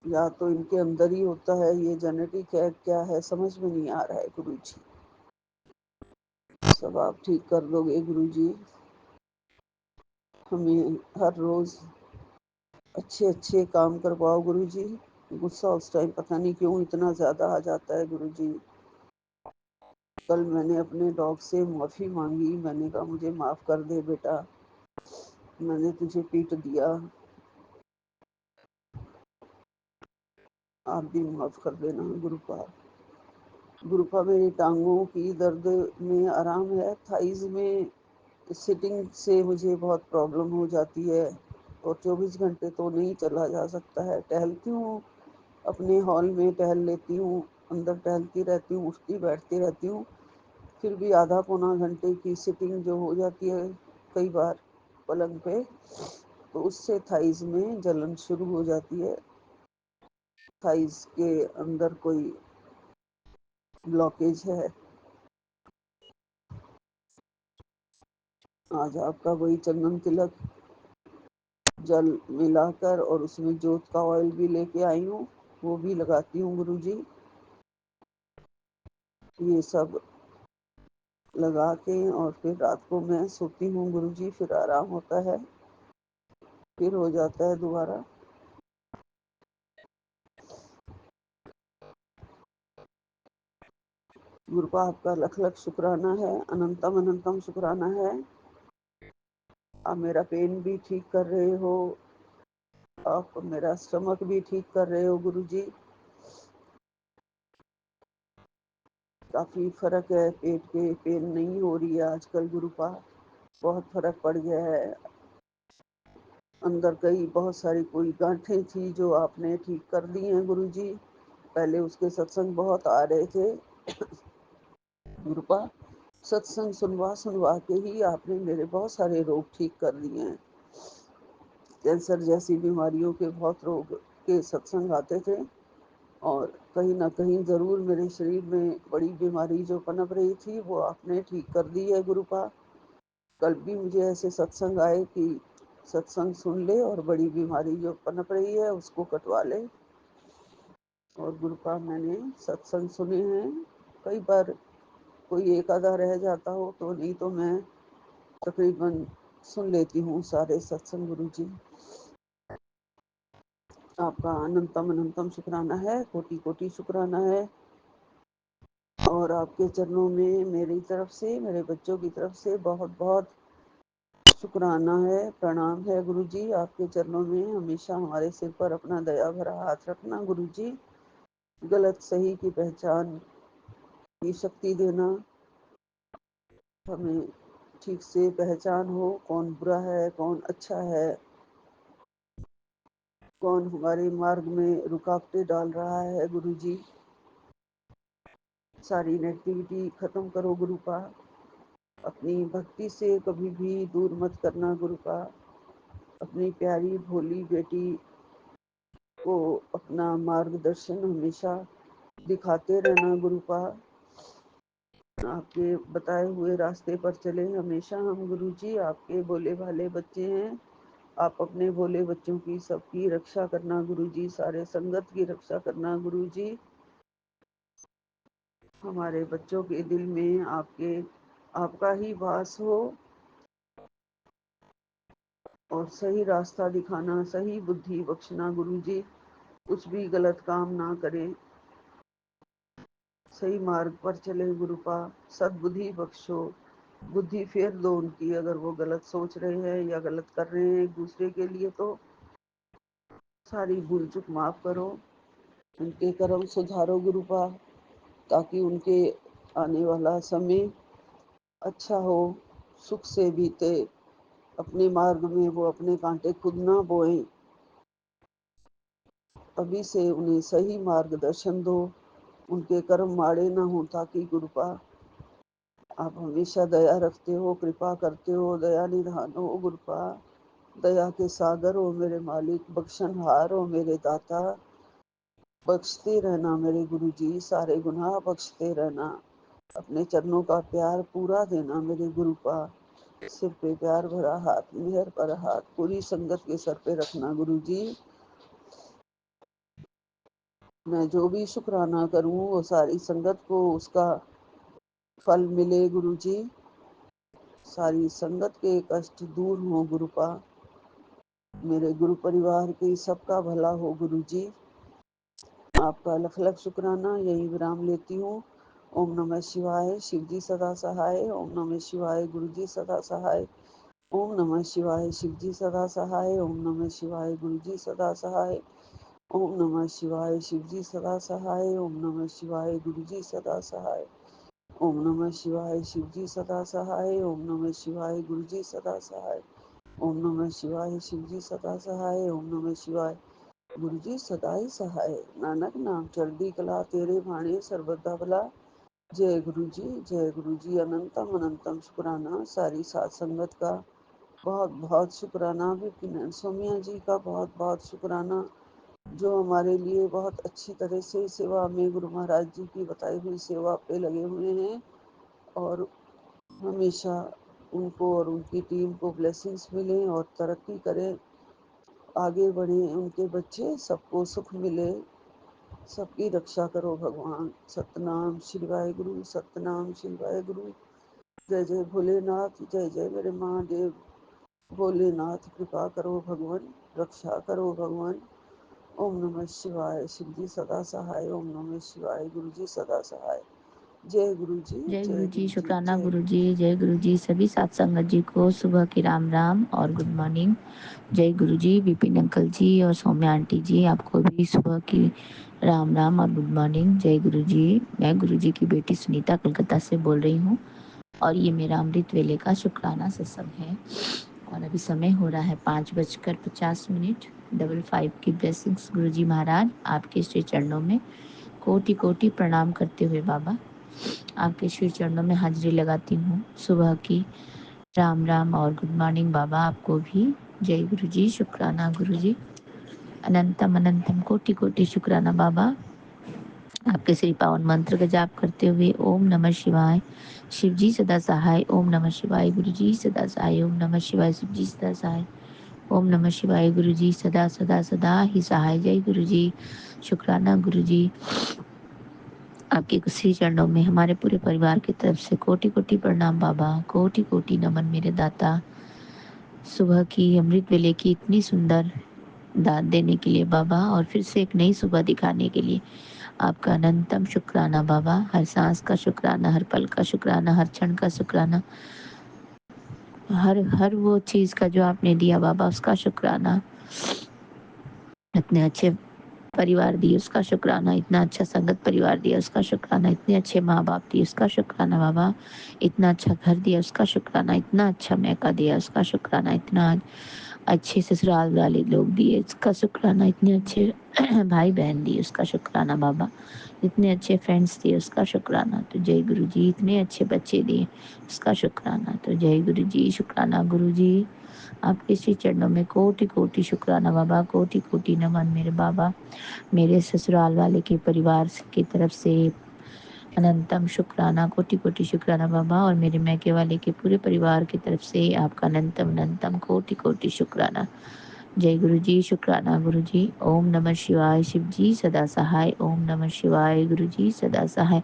या तो इनके अंदर ही होता है, ये जेनेटिक है क्या है समझ में नहीं आ रहा है गुरुजी। सब आप ठीक कर दोगे गुरुजी। हमें हर रोज़ अच्छे अच्छे काम करवाओ गुरुजी। गुस्सा उस टाइम पता नहीं क्यों इतना ज़्यादा आ जाता है गुरुजी। कल मैंने अपने डॉग से माफ़ी मांगी, मैंने कहा मुझे माफ़ कर दे बेटा, मैंने तुझे पीट दिया, आप भी माफ़ कर देना गुरुपा। गुरुपा मेरी टांगों की दर्द में आराम है, थाइज में सिटिंग से मुझे बहुत प्रॉब्लम हो जाती है, और 24 घंटे तो नहीं चला जा सकता है। टहलती हूँ, अपने हॉल में टहल लेती हूँ, अंदर टहलती रहती हूँ, उठती बैठती रहती हूँ, फिर भी आधा पौना घंटे की सिटिंग जो हो जाती है कई बार पलंग पे, तो उससे थाइज में जलन शुरू हो जाती है। थाइज के अंदर कोई ब्लॉकेज है। आज आपका वही चंदन तिलक जल मिलाकर और उसमें जोत का ऑयल भी लेके आई हूँ, वो भी लगाती हूँ गुरुजी। ये सब लगा के और फिर रात को मैं सोती हूँ गुरुजी, फिर आराम होता है, फिर हो जाता है दोबारा। गुरुपा आपका लख लख शुक्राना है, अनंतम अनंतम शुक्राना है। आप मेरा पेन भी ठीक कर रहे हो, आप मेरा स्टमक भी ठीक कर रहे हो गुरुजी। काफ़ी फर्क है, पेट के पेन नहीं हो रही है आजकल गुरुपा, बहुत फर्क पड़ गया है। अंदर कई बहुत सारी कोई गांठें थी जो आपने ठीक कर दी हैं गुरुजी। पहले उसके सत्संग बहुत आ रहे थे गुरुपा, सत्संग सुनवा सुनवा के ही आपने मेरे बहुत सारे रोग ठीक कर दिए हैं। कैंसर जैसी बीमारियों के बहुत रोग के सत्संग आते थे, और कहीं ना कहीं ज़रूर मेरे शरीर में बड़ी बीमारी जो पनप रही थी वो आपने ठीक कर दी है गुरुपा। कल भी मुझे ऐसे सत्संग आए कि सत्संग सुन ले और बड़ी बीमारी जो पनप रही है उसको कटवा ले। और गुरुपा मैंने सत्संग सुने हैं, कई बार कोई एक आधा रह जाता हो तो, नहीं तो मैं तकरीबन सुन लेती हूँ सारे सत्संग गुरुजी। आपका अनंतम अनंतम शुक्राना है, कोटि कोटि शुक्राना है। और आपके चरणों में मेरी तरफ से, मेरे बच्चों की तरफ से बहुत बहुत शुक्राना है, प्रणाम है गुरुजी। आपके चरणों में हमेशा हमारे सिर पर अपना दया भरा हाथ रखना गुरुजी, गलत सही की पहचान की शक्ति देना, हमें ठीक से पहचान हो कौन बुरा है कौन अच्छा है, कौन हमारे मार्ग में रुकावटें डाल रहा है गुरुजी। सारी नेगेटिविटी खत्म करो गुरुपा, अपनी भक्ति से कभी भी दूर मत करना गुरुपा। अपनी प्यारी भोली बेटी को अपना मार्गदर्शन हमेशा दिखाते रहना गुरुपा। आपके बताए हुए रास्ते पर चले हमेशा हम गुरुजी, आपके भोले भाले बच्चे हैं। आप अपने भोले बच्चों की सबकी रक्षा करना गुरुजी, सारे संगत की रक्षा करना गुरुजी। हमारे बच्चों के दिल में आपका ही वास हो, और सही रास्ता दिखाना, सही बुद्धि बख्शना गुरुजी, कुछ भी गलत काम ना करें, सही मार्ग पर चले गुरुपा, सद्बुद्धि बख्शो, बुद्धि फेर दो उनकी, अगर वो गलत सोच रहे हैं या गलत कर रहे हैं एक दूसरे के लिए तो सारी भूल चुक माफ करो। उनके कर्म सुधारो गुरुपा, ताकि उनके आने वाला समय अच्छा हो, सुख से बीते। अपने मार्ग में वो अपने कांटे खुद ना बोएं। अभी से उन्हें सही मार्गदर्शन दो, उनके कर्म माड़े ना हो, ताकि गुरुपा आप हमेशा दया रखते हो, कृपा करते हो, दया निधान हो गुरुपा। दया के सागर हो मेरे मालिक, बख्शनहार हो मेरे दाता। बख्शते रहना मेरे गुरुजी, सारे गुनाह बख्शते रहना। अपने चरणों का प्यार पूरा देना मेरे गुरुपा। सिर पे प्यार भरा हाथ, मेहर पर हाथ, पूरी संगत के सर पे रखना गुरुजी। मैं जो भी शुक्राना करूं वो सारी संगत को उसका फल मिले गुरुजी। सारी संगत के कष्ट दूर हो गुरुपा। मेरे गुरु परिवार के सबका भला हो गुरुजी। आपका लख लख शुक्राना, यही विराम लेती हूँ। ओम नमः शिवाय, शिव जी सदा सहाय। ओम नमः शिवाय, गुरु जी सदा सहाय। ओम नमः शिवाय, शिव जी सदा सहाय। ओम नमः शिवाय, गुरु जी सदा सहाय। ओम नमः शिवाय, शिव जी सदा सहाय। ओम नमः शिवाय, गुरु जी सदा सहाय। ओम नमः शिवाय, शिव जी सदा सहाय। ओम नमः शिवाय, गुरु जी सदा सहाय। ओम नमः शिवाय, शिव जी सदा सहाय। ओम नमः शिवाय, गुरु जी सदा ही सहाय। नानक नाम चढ़दी कला, तेरे भाणे सर्वदा भला। जय गुरु जी, जय गुरु जी। अनंतम अनंतम शुक्राना सारी सात संगत का। बहुत बहुत शुक्राना विपिन सोमिया जी का, बहुत बहुत शुक्राना, जो हमारे लिए बहुत अच्छी तरह से सेवा में गुरु महाराज जी की बताई हुई सेवा पे लगे हुए हैं। और हमेशा उनको और उनकी टीम को ब्लेसिंग्स मिले और तरक्की करें, आगे बढ़े। उनके बच्चे सबको सुख मिले, सबकी रक्षा करो भगवान। सतनाम श्री वाहेगुरु, सतनाम श्री वाहेगुरु। जय जय भोलेनाथ, जय जय मेरे महादेव। भोलेनाथ कृपा करो भगवान, रक्षा करो भगवान। ओम नमः शिवाय, शिव जी सदा सहाय। ओम नमः शिवाय, गुरु जी सदा सहाय। जय गुरु जी, जय गुरु जय जी, गुरु जी, शुक्राना जय गुरु गुरु जी, जय गुरु जी। सभी सात संगत जी को सुबह की राम राम और गुड मॉर्निंग। जय गुरु जी, विपिन अंकल जी और सौम्या आंटी जी, आपको भी सुबह की राम राम और गुड मॉर्निंग। जय गुरु जी। मैं गुरु जी की बेटी सुनीता कलकत्ता से बोल रही हूँ और ये मेरा अमृत वेले का शुक्राना सत्संग है। और अभी समय हो रहा है 5:50। 5:55 की ब्लेसिंग्स गुरु जी महाराज, आपके श्री चरणों में कोटि कोटि प्रणाम करते हुए बाबा, आपके श्री चरणों में हाजिरी लगाती हूँ सुबह की। राम राम और गुड मॉर्निंग बाबा, आपको भी। जय गुरु जी, शुक्राना गुरु जी। अनंतम अनंतम कोटि कोटि शुक्राना बाबा, आपके श्री पावन मंत्र का जाप करते हुए। ओम नमः शिवाय, शिव जी सदा सहाय। ओम नमः शिवाय, गुरु जी सदा सहाय। ओम नमः शिवाय, शिव जी सदा सहाय। ओम नमः शिवाय, गुरु जी सदा सदा सदा ही सहाय। जय गुरु जी, शुक्राना गुरु जी। आपके श्री चरणों में हमारे पूरे परिवार की तरफ से कोटि कोटि प्रणाम बाबा, कोटि कोटि नमन मेरे दाता। सुबह की अमृत वेले की इतनी सुंदर दात देने के लिए बाबा, और फिर से एक नई सुबह दिखाने के लिए आपका अनंतम शुक्राना बाबा। हर सांस का शुक्राना, हर पल का शुक्राना, हर क्षण का शुक्राना, हर हर वो चीज का जो आपने दिया बाबा, उसका शुक्राना। इतने अच्छे परिवार दिए उसका शुक्राना, इतना अच्छा संगत परिवार दिया उसका शुक्राना, इतने अच्छे माँ बाप दिए उसका शुक्राना बाबा, इतना अच्छा घर दिया उसका शुक्राना, इतना अच्छा मैका दिया उसका शुक्राना, इतना अच्छे ससुराल वाले लोग दिए उसका शुक्राना, इतने अच्छे भाई बहन दिए उसका शुक्राना बाबा, इतने अच्छे फ्रेंड्स दिए उसका शुक्राना। तो जय गुरु जी, इतने अच्छे बच्चे दिए उसका शुक्राना। तो जय गुरु जी, शुक्राना गुरु जी। आपके श्री चरणों में कोटि कोटि शुक्राना बाबा, कोटि कोटि नमन मेरे बाबा। मेरे ससुराल वाले के परिवार की तरफ से अनंतम शुक्राना, कोटि कोटि शुक्राना बाबा, और मेरे मैके वाले के पूरे परिवार की तरफ से आपका अनंतम अनंतम कोटि कोटि शुक्राना। जय गुरु जी, शुक्राना गुरु जी। ओम नमः शिवाय, शिव जी सदा सहाय। ओम नमः शिवाय, गुरु जी सदा सहाय।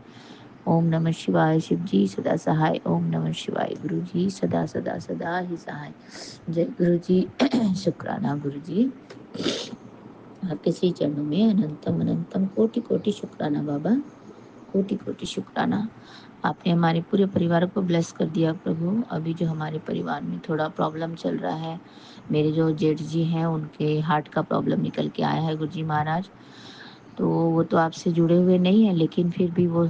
ओम नमः शिवाय, शिव जी सदा सहाय। ओम नमः शिवाय, गुरु जी सदा सदा सदा ही सहाय। जय गुरु जी, शुक्राना गुरु जी। आपके श्री चरणों में अनंतम अनंतम कोटि कोटि शुक्राना बाबा, कोटि कोटि शुक्राना। आपने हमारे पूरे परिवार को ब्लेस कर दिया प्रभु। अभी जो हमारे परिवार में थोड़ा प्रॉब्लम चल रहा है, मेरे जो जेठ जी हैं उनके हार्ट का प्रॉब्लम निकल के आया है गुरु जी महाराज। तो वो तो आपसे जुड़े हुए नहीं हैं, लेकिन फिर भी वो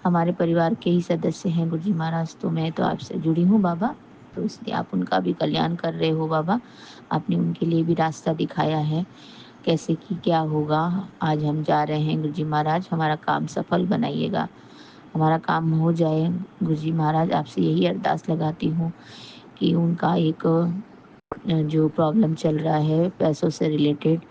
हमारे परिवार के ही सदस्य हैं गुरुजी महाराज। तो मैं तो आपसे जुड़ी हूँ बाबा, तो इसलिए आप उनका भी कल्याण कर रहे हो बाबा। आपने उनके लिए भी रास्ता दिखाया है कैसे कि क्या होगा। आज हम जा रहे हैं गुरुजी महाराज, हमारा काम सफल बनाइएगा, हमारा काम हो जाए गुरुजी महाराज। आपसे यही अरदास लगाती हूँ कि उनका एक जो प्रॉब्लम चल रहा है पैसों से रिलेटेड,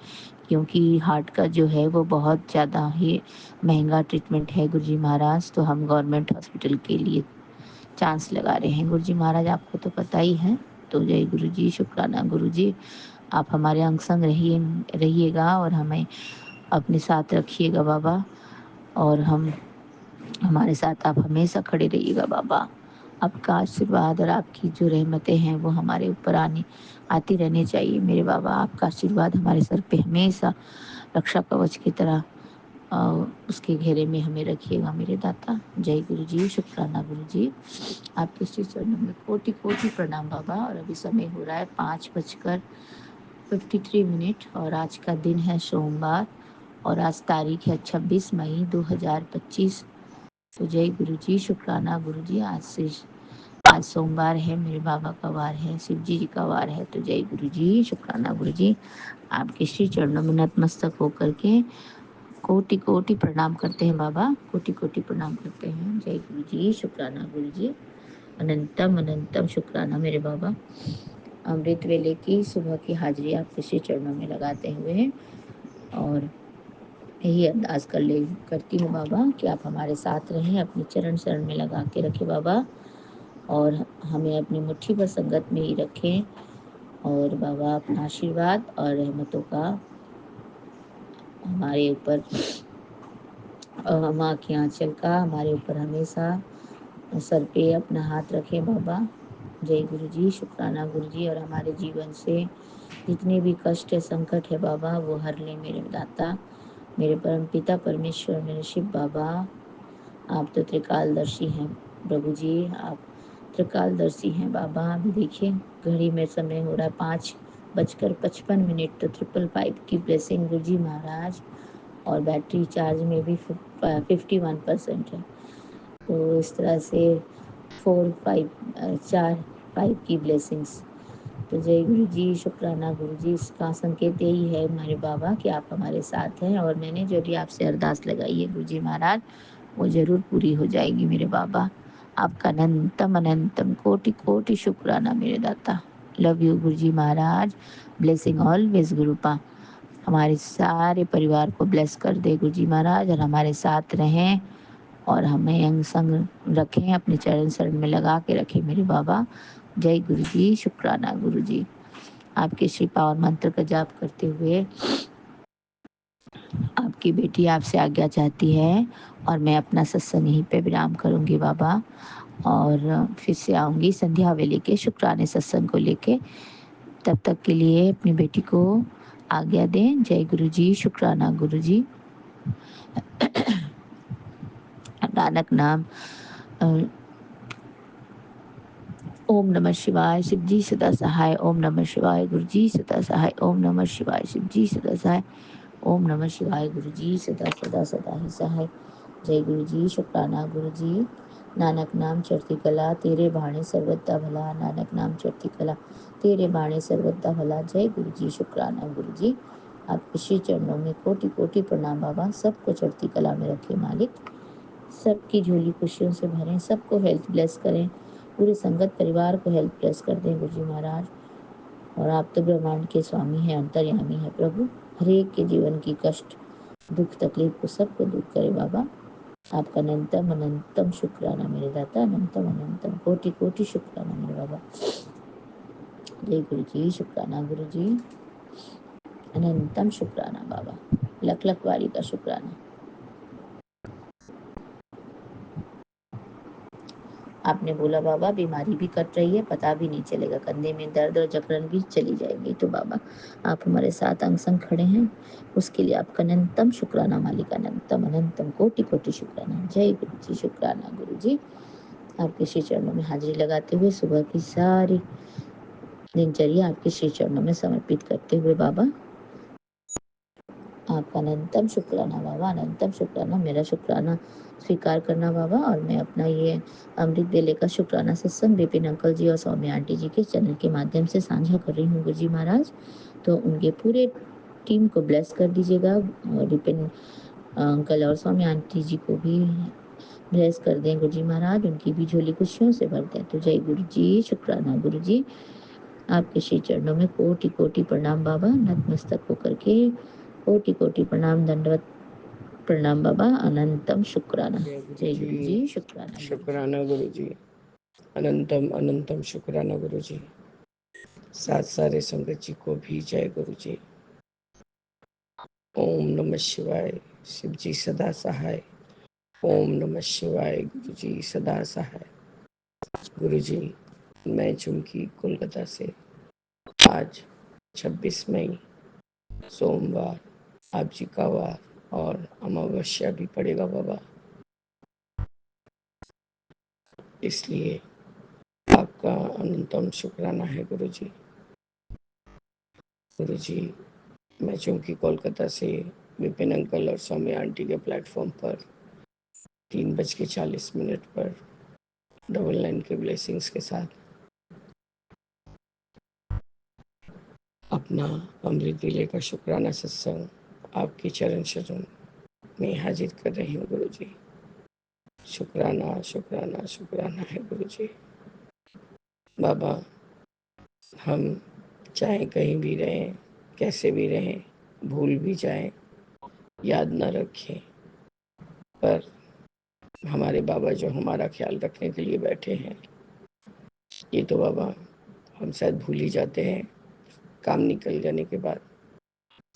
क्योंकि हार्ट का जो है वो बहुत ज़्यादा ही महंगा ट्रीटमेंट है गुरुजी महाराज। तो हम गवर्नमेंट हॉस्पिटल के लिए चांस लगा रहे हैं गुरुजी महाराज, आपको तो पता ही है। तो जय गुरुजी, शुक्राना गुरुजी। आप हमारे अंग संग रहिएगा और हमें अपने साथ रखिएगा बाबा, और हमारे साथ आप हमेशा खड़े रहिएगा बाबा। आपका आशीर्वाद और आपकी जो रहमतें हैं वो हमारे ऊपर आती रहनी चाहिए मेरे बाबा। आपका आशीर्वाद हमारे सर पे हमेशा रक्षा कवच की तरह उसके घेरे में हमें रखिएगा मेरे दाता। जय गुरु जी, शुक्राना गुरु जी। आपके श्री चरणों में कोटि कोटि प्रणाम बाबा। और अभी समय हो रहा है 5:53 और आज का दिन है सोमवार और आज तारीख है 26 मई 2025। तो जय गुरु जी, शुक्राना गुरु जी। आज सोमवार है, मेरे बाबा का वार है, शिव जी का वार है। तो जय गुरु जी, शुक्राना गुरु जी। आपके श्री चरणों में नतमस्तक होकर के कोटि कोटि प्रणाम करते हैं बाबा, कोटि कोटि प्रणाम करते हैं। जय गुरु जी, शुक्राना गुरु जी। अनंतम अनंतम शुक्राना मेरे बाबा। अमृत वेले की सुबह की हाजिरी आपके श्री चरणों में लगाते हुए और यही अरदास करती हूँ बाबा कि आप हमारे साथ रहें, अपने चरण शरण में लगा के रखें बाबा, और हमें अपनी मुट्ठी पर संगत में ही रखें। और बाबा अपना आशीर्वाद और रहमतों का हमारे ऊपर, माँ की आंचल का हमारे ऊपर हमेशा सर पे अपना हाथ रखें बाबा। जय गुरु जी, शुक्राना गुरु जी। और हमारे जीवन से जितने भी कष्ट है, संकट है बाबा, वो हर ले मेरे दाता, मेरे परम पिता परमेश्वर, मेरे शिव बाबा। आप तो त्रिकालदर्शी हैं प्रभु जी, आप त्रिकालदर्शी हैं बाबा। अभी देखिए घड़ी में समय हो रहा है 5:55। तो 555 की ब्लेसिंग गुरु जी महाराज, और बैटरी चार्ज में भी 51% है। तो इस तरह से 4-5 की ब्लेसिंग्स। तो जय गुरु जी, शुक्राना गुरु जी। इसका संकेत यही है हमारे बाबा कि आप हमारे साथ हैं, और मैंने जो भी आपसे अरदास लगाई है गुरु जी महाराज, वो जरूर पूरी हो जाएगी मेरे बाबा। आपका अनंतम अनंतम कोटि कोटि शुक्राना मेरे दाता। Love you Guru ji Maharaj. Blessing always गुरुपा। हमारे सारे परिवार को ब्लेस कर दे गुरु जी महाराज, और हमारे साथ रहें और हमें अंग संग रखें, अपने चरण शरण में लगा के रखें मेरे बाबा। जय गुरु जी, शुक्राना गुरु जी। आपके श्री पावन मंत्र का जाप करते हुए आपकी बेटी आपसे आज्ञा चाहती है, और मैं अपना सत्संग यहीं पे विराम करूंगी बाबा, और फिर से आऊंगी संध्या वेले के शुक्राने सत्संग को लेके। तब तक के लिए अपनी बेटी को आज्ञा दें। जय गुरु जी, शुक्राना गुरु जी। नानक नाम ओम नमः शिवाय, शिव जी सदा सहाय। ओम नमः शिवाय, गुरु जी सदा सहाय। ओम नमः शिवाय, शिव जी सदा सहाय। ओम नमः शिवाय, गुरु जी सदा सदा सदा ही सहाय। जय गुरु जी, शुक्राना गुरु जी। नानक नाम चढ़ती कला, तेरे बाणे सर्वदा भला। नानक नाम चढ़ती कला, तेरे बाणे सर्वदा भला। जय गुरु जी, शुक्राना गुरु जी। आपके श्री चरणों में कोटि कोटि प्रणाम बाबा। सबको चढ़ती कला में रखे मालिक, सबकी झोली खुशियों से भरें, सबको हेल्थ ब्लेस करें, पूरे संगत परिवार को हेल्थ ब्लेस कर दें गुरु जी महाराज। और आप तो ब्रह्मांड के स्वामी हैं, अंतर्यामी है प्रभु। हर एक के जीवन की कष्ट दुख तकलीफ को सबको दूर करे बाबा। आपका अनंतम अनंतम शुक्राना मेरे दाता, अनंतम अनंतम कोटि कोटि शुक्राना मेरे बाबा। जय गुरु जी, शुक्राना गुरु जी। अनंतम शुक्राना बाबा, लख लख वारी का शुक्राना। आपने बोला बाबा बीमारी भी कट रही है, पता भी नहीं चलेगा, कंधे में दर्द और जकड़न भी चली जाएगी। तो बाबा आप हमारे साथ अंग संग खड़े हैं, उसके लिए आपका अनंतम शुक्राना मालिक, अनंतम अनंतम कोटि कोटि शुक्राना। जय गुरु जी, शुक्राना गुरु जी। आपके श्री चरणों में हाजिरी लगाते हुए सुबह की सारी दिनचर्या आपके श्री चरणों में समर्पित करते हुए बाबा आपका अनंतम शुक्राना बाबा, अनंतम शुक्राना। मेरा शुक्राना स्वीकार करना बाबा, और मैं अपना ये अमृत बेले का शुक्राना सत्संग विपिन अंकल जी और सौम्या आंटी जी के चैनल के माध्यम से साझा कर रही हूँ गुरु जी महाराज। तो उनके पूरे टीम को ब्लेस कर दीजिएगा, और विपिन अंकल और सौम्या आंटी जी को भी ब्लेस कर दें गुरु जी महाराज, उनकी भी झोली खुशियों से भर दें। तो जय गुरु जी, शुक्राना गुरु जी। आपके श्री चरणों में कोटि कोटि प्रणाम बाबा, नतमस्तक होकर के कोटि कोटि प्रणाम, दंडवत प्रणाम बाबा, अनंतम शुक्राना। जय गुरु जी, शुक्राना। शुक्राना गुरु जी, अनंतम अनंतम शुक्राना गुरु जी। साथ सारे संगत जी को भी जय गुरु जी। ओम नमः शिवाय, शिव जी सदा सहाय। ओम नमः शिवाय, गुरु जी सदा सहाय। गुरु जी, मैं चुमकी कोलकाता से। आज 26 मई सोमवार, आप जी का वार और अमावस्या भी पड़ेगा बाबा, इसलिए आपका अनंतम शुक्राना है गुरु जी। गुरु जी, मैं चूंकि कोलकाता से विपिन अंकल और सौम्या आंटी के प्लेटफॉर्म पर 3:40 पर 99 के ब्लेसिंग्स के साथ अपना अमृत वेले का शुक्राना सत्संग आपके चरण शरण में हाजिर कर रही हूँ गुरु जी। शुक्राना शुक्राना शुक्राना है गुरु जी। बाबा, हम चाहे कहीं भी रहें, कैसे भी रहें, भूल भी जाएं, याद न रखें, पर हमारे बाबा जो हमारा ख्याल रखने के लिए बैठे हैं, ये तो बाबा हम शायद भूल ही जाते हैं काम निकल जाने के बाद,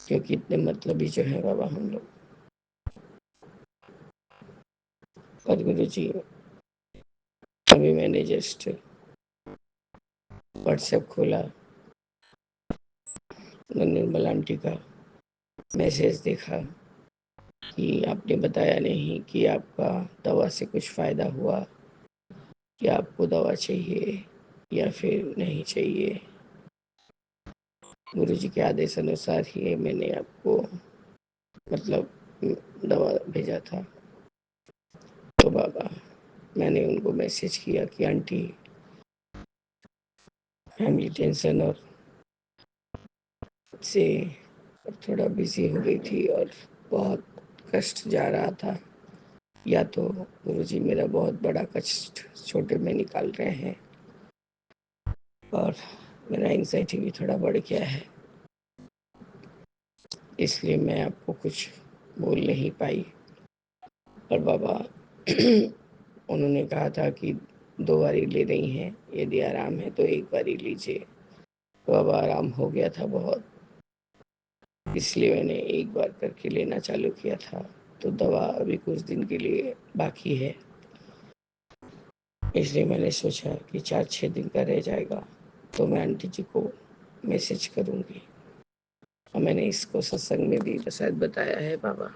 क्योंकि इतने मतलबी जो है बाबा हम लोग। और गुरु जी, अभी मैंने जस्ट व्हाट्सएप खोला, निर्मल आंटी का मैसेज देखा कि आपने बताया नहीं कि आपका दवा से कुछ फ़ायदा हुआ, कि आपको दवा चाहिए या फिर नहीं चाहिए। गुरु जी के आदेश अनुसार ही मैंने आपको मतलब दवा भेजा था। तो बाबा, मैंने उनको मैसेज किया कि आंटी, फैमिली टेंशन और से थोड़ा बिजी हो गई थी और बहुत कष्ट जा रहा था, या तो गुरुजी मेरा बहुत बड़ा कष्ट छोटे में निकाल रहे हैं, और मेरा एंग्जाइटी भी थोड़ा बढ़ गया है, इसलिए मैं आपको कुछ बोल नहीं पाई। और बाबा उन्होंने कहा था कि 2 बारी ले रही हैं, यदि आराम है तो 1 बारी लीजिए। तो बाबा आराम हो गया था बहुत, इसलिए मैंने 1 बार करके लेना चालू किया था। तो दवा अभी कुछ दिन के लिए बाकी है, इसलिए मैंने सोचा कि 4-6 दिन का रह जाएगा तो मैं आंटी जी को मैसेज करूँगी। और मैंने इसको सत्संग में भी शायद बताया है बाबा,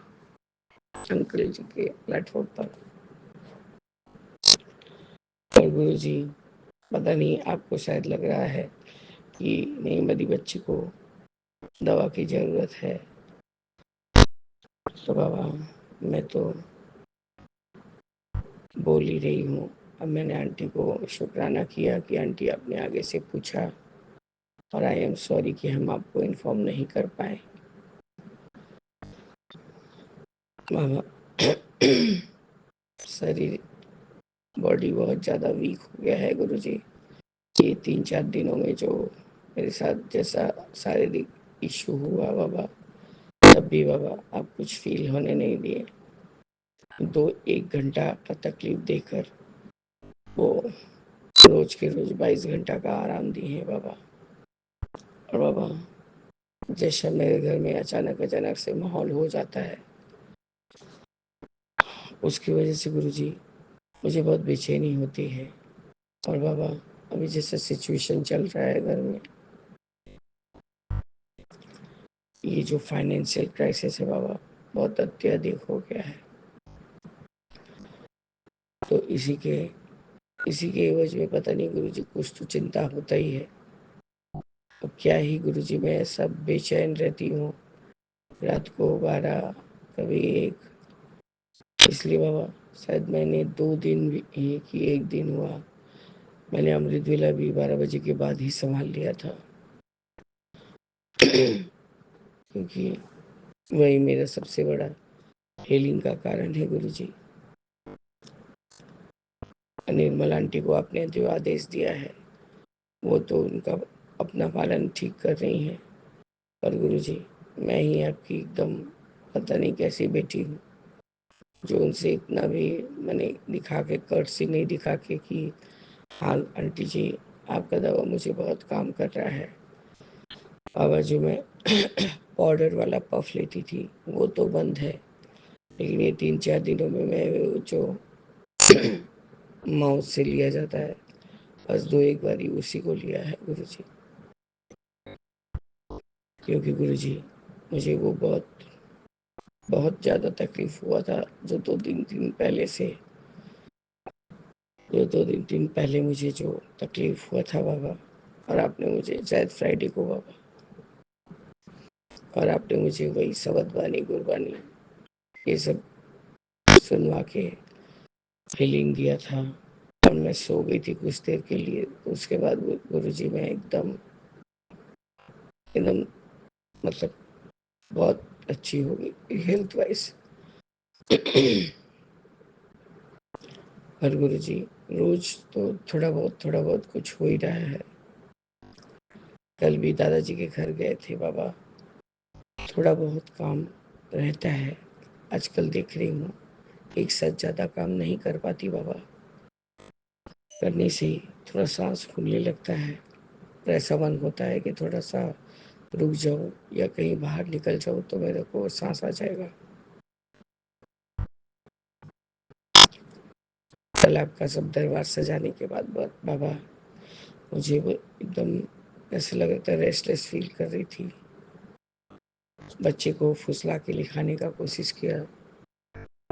अंकल जी के प्लेटफॉर्म पर। और गुरु जी, पता नहीं आपको शायद लग रहा है कि नहीं, मेरी बच्ची को दवा की ज़रूरत है। तो बाबा, मैं तो बोल ही रही हूँ। अब मैंने आंटी को शुक्राना किया कि आंटी आपने आगे से पूछा, और आई एम सॉरी कि हम आपको इन्फॉर्म नहीं कर पाए। बाबा, शरीर बॉडी बहुत ज़्यादा वीक हो गया है गुरु जी। ये 3-4 दिनों में जो मेरे साथ जैसा शारीरिक इशू हुआ बाबा, तब भी बाबा आप कुछ फील होने नहीं दिए। 2-1 घंटा का तकलीफ देकर वो रोज के रोज 22 घंटा का आराम दिए हैं बाबा। और बाबा, जैसा मेरे घर में अचानक से माहौल हो जाता है, उसकी वजह से गुरुजी मुझे बहुत बेचैनी होती है। और बाबा, अभी जैसा सिचुएशन चल रहा है घर में, ये जो फाइनेंशियल क्राइसिस है बाबा, बहुत अत्यधिक हो गया है। तो इसी के एवज में पता नहीं गुरुजी कुछ तो चिंता होता ही है। अब क्या ही गुरुजी, मैं सब बेचैन रहती हूँ रात को 12, कभी 1, इसलिए बाबा शायद मैंने 2 दिन भी कि 1 दिन हुआ, मैंने अमृत वेला भी 12 बजे के बाद ही संभाल लिया था क्योंकि वही मेरा सबसे बड़ा हीलिंग का कारण है गुरुजी। निर्मल आंटी को आपने जो आदेश दिया है वो तो उनका अपना पालन ठीक कर रही हैं, पर गुरुजी मैं ही आपकी एकदम पता नहीं कैसी बेटी हूँ जो उनसे इतना भी मैंने दिखा के कर्टसी नहीं दिखा के कि हाँ आंटी जी आपका दवा मुझे बहुत काम कर रहा है। बाबा जो मैं पाउडर वाला पफ लेती थी वो तो बंद है, लेकिन ये 3-4 दिनों में मैं जो माउथ से लिया जाता है बस 2-1 बारी उसी को लिया है गुरुजी, क्योंकि गुरुजी मुझे वो बहुत बहुत ज़्यादा तकलीफ हुआ था जो 2-3 दिन पहले से, जो 2-3 दिन पहले मुझे जो तकलीफ हुआ था बाबा, और आपने मुझे शायद फ्राइडे को बाबा, और आपने मुझे वही सबद बानी गुरबानी ये सब सुनवा के फीलिंग दिया था और मैं सो गई थी कुछ देर के लिए। तो उसके बाद गुरुजी मैं एकदम एकदम मतलब बहुत अच्छी हो गई हेल्थ वाइज। पर गुरुजी रोज तो थोड़ा बहुत कुछ हो ही रहा है। कल भी दादाजी के घर गए थे बाबा, थोड़ा बहुत काम रहता है। आजकल देख रही हूँ एक साथ ज़्यादा काम नहीं कर पाती बाबा, करने से थोड़ा सांस फूलने लगता है, और ऐसा मन होता है कि थोड़ा सा रुक जाऊं या कहीं बाहर निकल जाऊं तो मेरे को सांस आ जाएगा। कल आपका सब दरबार सजाने के बाद बाबा मुझे वो एकदम ऐसा लग रहा था, रेस्टलेस फील कर रही थी। बच्चे को फुसला के लिखाने का कोशिश किया,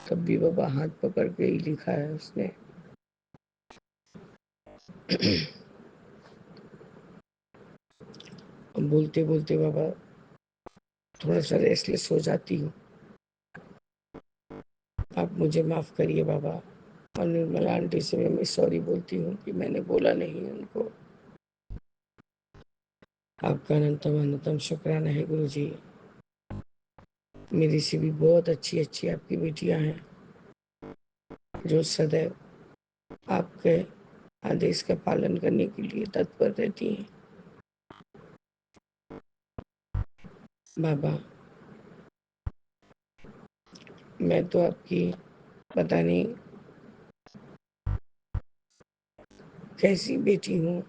तब भी बाबा हाथ पकड़ के ही लिखा है उसने। बोलते बोलते बाबा थोड़ा सा रेस्टलेस हो जाती हूँ, आप मुझे माफ़ करिए बाबा। और निर्मला आंटी से मैं सॉरी बोलती हूँ कि मैंने बोला नहीं उनको। आपका अनंतम अनंतम शुक्राना है गुरु जी। मेरी से भी बहुत अच्छी अच्छी आपकी बेटियां हैं जो सदैव आपके आदेश का पालन करने के लिए तत्पर रहती हैं। बाबा मैं तो आपकी पता नहीं कैसी बेटी हूँ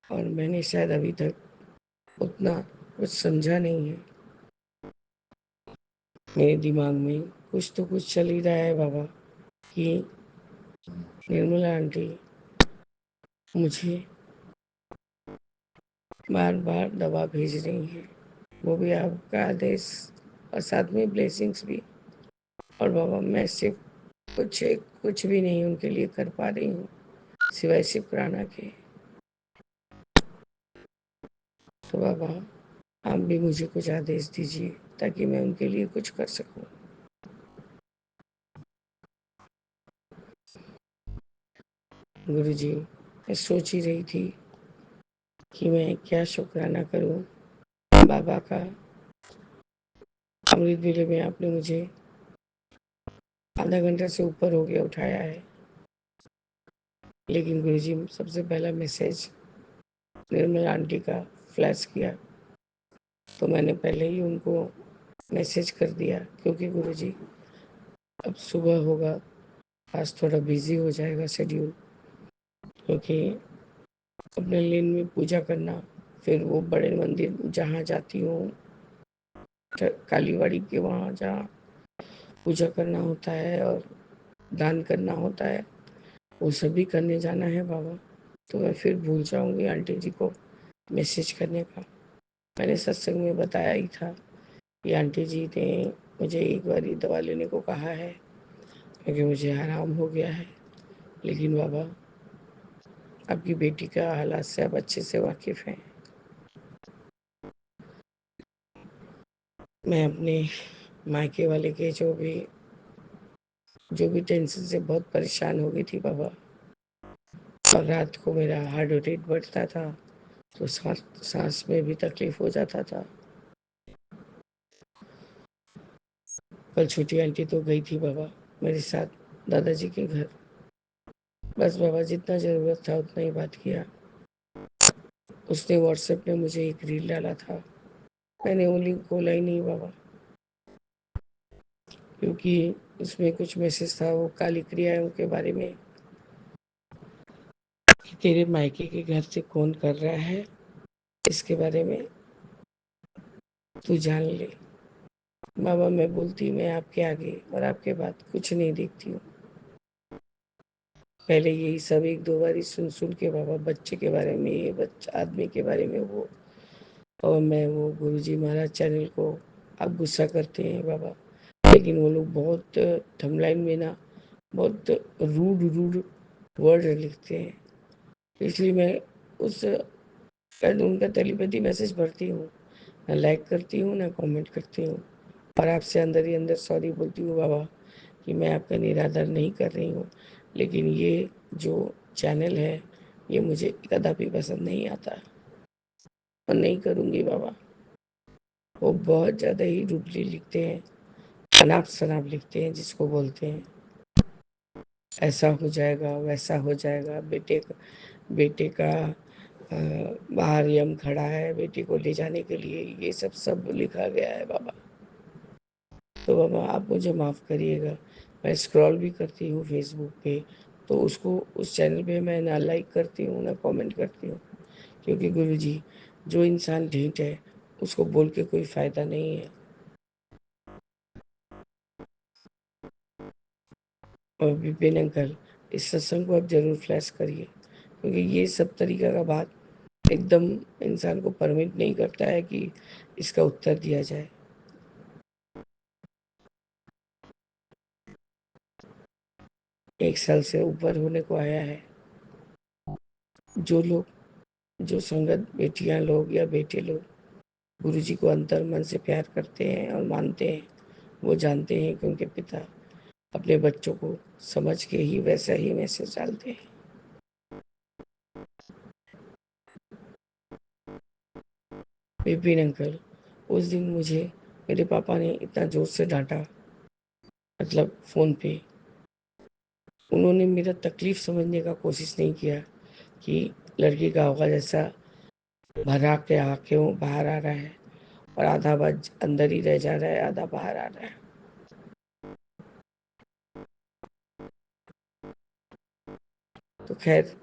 और मैंने शायद अभी तक उतना कुछ समझा नहीं है। मेरे दिमाग में कुछ तो कुछ चल ही रहा है बाबा कि निर्मला आंटी मुझे बार बार दवा भेज रही हैं, वो भी आपका आदेश और साथ में ब्लेसिंग्स भी। और बाबा मैं सिर्फ कुछ भी नहीं उनके लिए कर पा रही हूँ सिवाय शुक्राना के। तो बाबा आप भी मुझे कुछ आदेश दीजिए ताकि मैं उनके लिए कुछ कर सकूं। गुरुजी मैं सोच ही रही थी कि मैं क्या शुक्राना करूं बाबा का। अमृत वेले में आपने मुझे आधा घंटा से ऊपर हो गया उठाया है, लेकिन गुरुजी सबसे पहला मैसेज निर्मला आंटी का फ्लैश किया तो मैंने पहले ही उनको मैसेज कर दिया, क्योंकि गुरुजी अब सुबह होगा, आज थोड़ा बिजी हो जाएगा शेड्यूल, क्योंकि अपने लेन में पूजा करना, फिर वो बड़े मंदिर जहाँ जाती हूँ कालीवाड़ी के वहाँ जहाँ पूजा करना होता है और दान करना होता है वो सभी करने जाना है बाबा। तो मैं फिर भूल जाऊंगी आंटी जी को मैसेज करने का। मैंने सत्संग में बताया ही था कि आंटी जी ने मुझे एक बार दवा लेने को कहा है क्योंकि मुझे आराम हो गया है, लेकिन बाबा आपकी बेटी का हालात से आप अच्छे से वाकिफ़ हैं। मैं अपने मायके वाले के जो भी टेंशन से बहुत परेशान हो गई थी बाबा। और रात को मेरा हार्ट रेट बढ़ता था, तो सांस में भी तकलीफ हो जाता था। कल छोटी आंटी तो गई थी बाबा मेरे साथ दादाजी के घर। बस बाबा जितना ज़रूरत था उतना ही बात किया। उसने व्हाट्सएप में मुझे एक रील डाला था, मैंने वो लिंक खोला ही नहीं बाबा, क्योंकि उसमें कुछ मैसेज था वो काली क्रियाओं के बारे में, कि तेरे मायके के घर से कौन कर रहा है इसके बारे में तू जान ले। बाबा मैं बोलती मैं आपके आगे और आपके बाद कुछ नहीं देखती हूँ। पहले यही सब एक दो बारी सुन सुन के बाबा, बच्चे के बारे में ये, बच्चा आदमी के बारे में वो, और मैं वो गुरुजी महाराज चैनल को आप गुस्सा करते हैं बाबा, लेकिन वो लोग बहुत थंबनेल में ना बहुत रूड रूड वर्ड लिखते हैं, इसलिए मैं उस उनका टेलीपैथी मैसेज पढ़ती हूँ, ना लाइक करती हूँ ना कमेंट करती हूँ, और आपसे अंदर ही अंदर सॉरी बोलती हूँ बाबा कि मैं आपका निरादर नहीं कर रही हूँ, लेकिन ये जो चैनल है ये मुझे कदापि पसंद नहीं आता और नहीं करूँगी बाबा। वो बहुत ज़्यादा ही रूडली लिखते हैं, अनाप शनाप लिखते हैं, जिसको बोलते हैं ऐसा हो जाएगा वैसा हो जाएगा, बेटे का बाहर यम खड़ा है बेटी को ले जाने के लिए, ये सब लिखा गया है बाबा। तो बाबा आप मुझे माफ़ करिएगा। मैं स्क्रॉल भी करती हूँ फेसबुक पे, तो उसको उस चैनल पे मैं ना लाइक करती हूँ ना कमेंट करती हूँ, क्योंकि गुरुजी जो इंसान ढीठ है उसको बोल के कोई फ़ायदा नहीं है। और विपिन अंकल इस सत्संग को आप ज़रूर फ्लैश करिए, क्योंकि ये सब तरीका का बात एकदम इंसान को परमिट नहीं करता है कि इसका उत्तर दिया जाए। एक साल से ऊपर होने को आया है। जो लोग जो संगत बेटियां लोग या बेटे लोग गुरुजी को अंतर मन से प्यार करते हैं और मानते हैं, वो जानते हैं कि उनके पिता अपने बच्चों को समझ के ही वैसा ही मैसेज डालते हैं। विपिन अंकल उस दिन मुझे मेरे पापा ने इतना जोर से डांटा, मतलब फ़ोन पे, उन्होंने मेरा तकलीफ समझने का कोशिश नहीं किया कि लड़की का आवाज़ ऐसा भरा के आँखें बाहर आ रहा है और आधा आवाज़ अंदर ही रह जा रहा है, आधा बाहर आ रहा है। तो खैर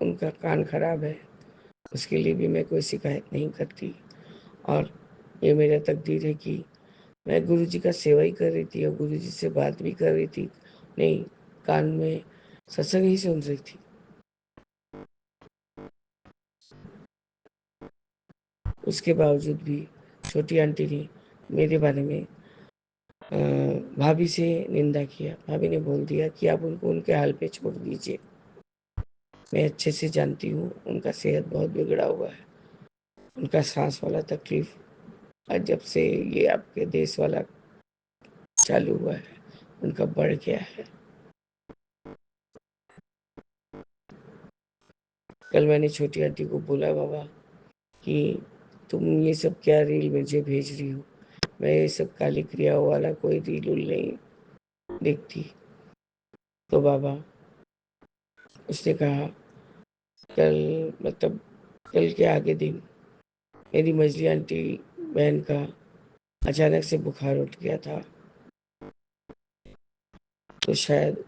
उनका कान खराब है, उसके लिए भी मैं कोई शिकायत नहीं करती, और ये मेरा तकदीर है कि मैं गुरुजी का सेवा ही कर रही थी और गुरुजी से बात भी कर रही थी, नहीं कान में सत्संग ही सुन रही थी। उसके बावजूद भी छोटी आंटी ने मेरे बारे में भाभी से निंदा किया। भाभी ने बोल दिया कि आप उनको उनके हाल पे छोड़ दीजिए। मैं अच्छे से जानती हूँ उनका सेहत बहुत बिगड़ा हुआ है, उनका सांस वाला तकलीफ और जब से ये आपके देश वाला चालू हुआ है उनका बढ़ गया है। कल मैंने छोटी आंटी को बोला बाबा कि तुम ये सब क्या रील मुझे भेज रही हो, मैं ये सब काली क्रिया वाला कोई रील उल नहीं देखती। तो बाबा उसने कहा कल, मतलब कल के आगे दिन मेरी मझली आंटी बहन का अचानक से बुखार उठ गया था, तो शायद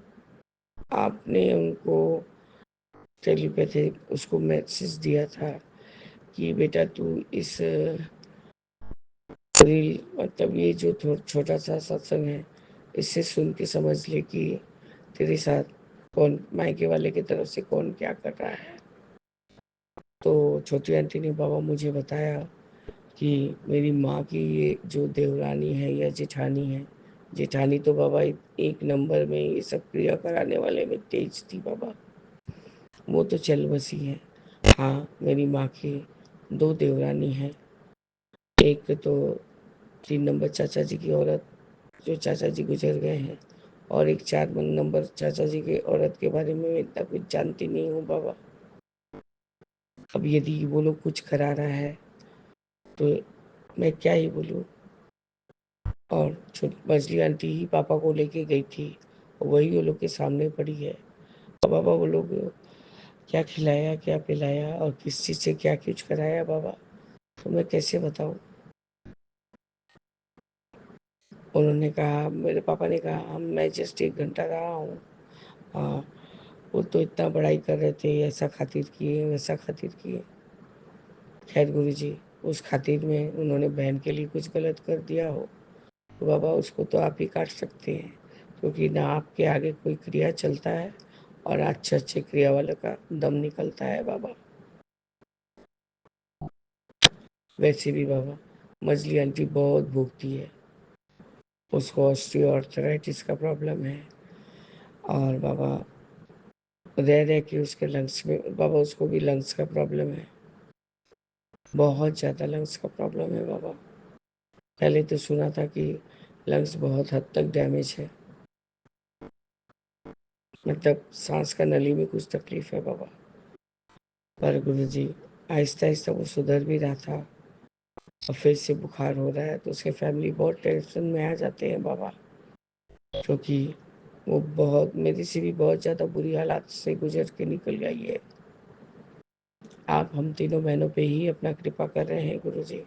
आपने उनको टेलीपैथी उसको मैसेज दिया था कि बेटा तू इस रील, मतलब ये जो छोटा सा सत्संग है इससे सुन के समझ ले कि तेरे साथ कौन मायके वाले की तरफ से कौन क्या कर रहा है। तो छोटी आंटी ने बाबा मुझे बताया कि मेरी माँ की ये जो देवरानी है या जेठानी है, जेठानी तो बाबा एक नंबर में ये सब क्रिया कराने वाले में तेज थी बाबा, वो तो चल बसी है। हाँ मेरी माँ की दो देवरानी हैं, एक तो 3 नंबर चाचा जी की औरत, जो चाचा जी गुजर गए हैं, और एक 4 नंबर चाचा जी की औरत के बारे में मैं इतना कुछ जानती नहीं हूँ बाबा। अब यदि वो लोग कुछ करा रहा है तो मैं क्या ही बोलूँ। और छोटी मछली आंटी ही पापा को लेके गई थी, वही वो लोग के सामने पड़ी है। और बाबा वो लोग क्या खिलाया, क्या पिलाया और किस चीज़ से क्या कुछ कराया बाबा, तो मैं कैसे बताऊँ। उन्होंने कहा, मेरे पापा ने कहा मैं जस्ट 1 घंटा रहा हूँ। हाँ, वो तो इतना बड़ाई कर रहे थे, ऐसा खातिर किए, वैसा खातिर किए। खैर गुरुजी, उस खातिर में उन्होंने बहन के लिए कुछ गलत कर दिया हो तो बाबा उसको तो आप ही काट सकते हैं, क्योंकि ना आपके आगे कोई क्रिया चलता है और अच्छे अच्छे क्रिया वाले का दम निकलता है बाबा। वैसे भी बाबा मछली आंटी बहुत भूखती है, उसको ऑस्टियोआर्थराइटिस का प्रॉब्लम है। और बाबा रह रह के उसके लंग्स में, बाबा उसको भी लंग्स का प्रॉब्लम है, बहुत ज़्यादा लंग्स का प्रॉब्लम है बाबा। पहले तो सुना था कि लंग्स बहुत हद तक डैमेज है, मतलब सांस का नली में कुछ तकलीफ है बाबा। पर गुरुजी आहिस्ता आहिस्ता वो सुधर भी रहा था, और फिर से बुखार हो रहा है तो उसके फैमिली बहुत टेंशन में आ जाते हैं बाबा, क्योंकि वो बहुत मेरी से भी बहुत ज़्यादा बुरी हालात से गुजर के निकल गई है। आप हम तीनों बहनों पे ही अपना कृपा कर रहे हैं गुरुजी।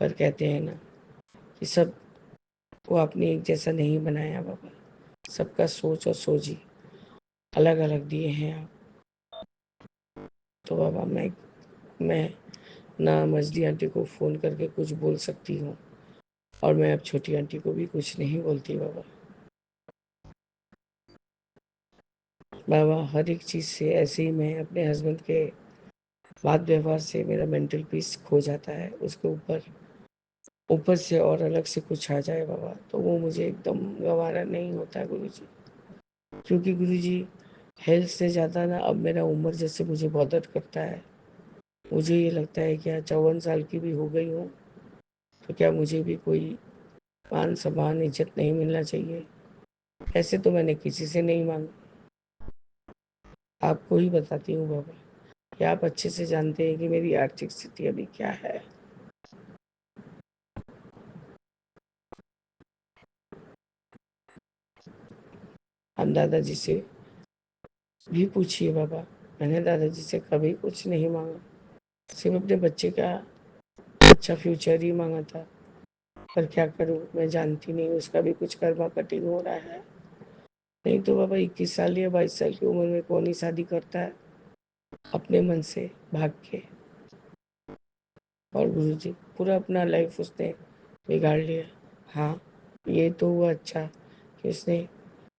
पर कहते हैं ना कि सब को आपने एक जैसा नहीं बनाया बाबा, सबका सोच और सोची अलग अलग दिए हैं आप। तो बाबा मैं ना मजदी आंटी को फ़ोन करके कुछ बोल सकती हूँ, और मैं अब छोटी आंटी को भी कुछ नहीं बोलती बाबा। बाबा हर एक चीज़ से ऐसे ही मैं अपने हस्बैंड के बात व्यवहार से मेरा मेंटल पीस खो जाता है, उसके ऊपर ऊपर से और अलग से कुछ आ जाए बाबा तो वो मुझे एकदम गवारा नहीं होता है गुरुजी। क्योंकि गुरुजी हेल्थ से ज़्यादा ना अब मेरा उम्र जैसे मुझे बॉदर करता है। मुझे ये लगता है क्या 54 साल की भी हो गई हूँ तो क्या मुझे भी कोई मान सम्मान इज्जत नहीं मिलना चाहिए। ऐसे तो मैंने किसी से नहीं मांगा, आपको ही बताती हूँ बाबा कि आप अच्छे से जानते हैं कि मेरी आर्थिक स्थिति अभी क्या है। हम दादाजी से भी पूछिए बाबा, मैंने दादाजी से कभी कुछ नहीं मांगा, सिर्फ अपने बच्चे का अच्छा फ्यूचर ही मांगा था। पर क्या करूँ, मैं जानती नहीं, उसका भी कुछ कर्मा कटिंग हो रहा है। नहीं तो बाबा 21 साल या 22 साल की उम्र में कौन ही शादी करता है अपने मन से भाग के। और गुरुजी पूरा अपना लाइफ उसने बिगाड़ लिया। हाँ, ये तो हुआ अच्छा कि उसने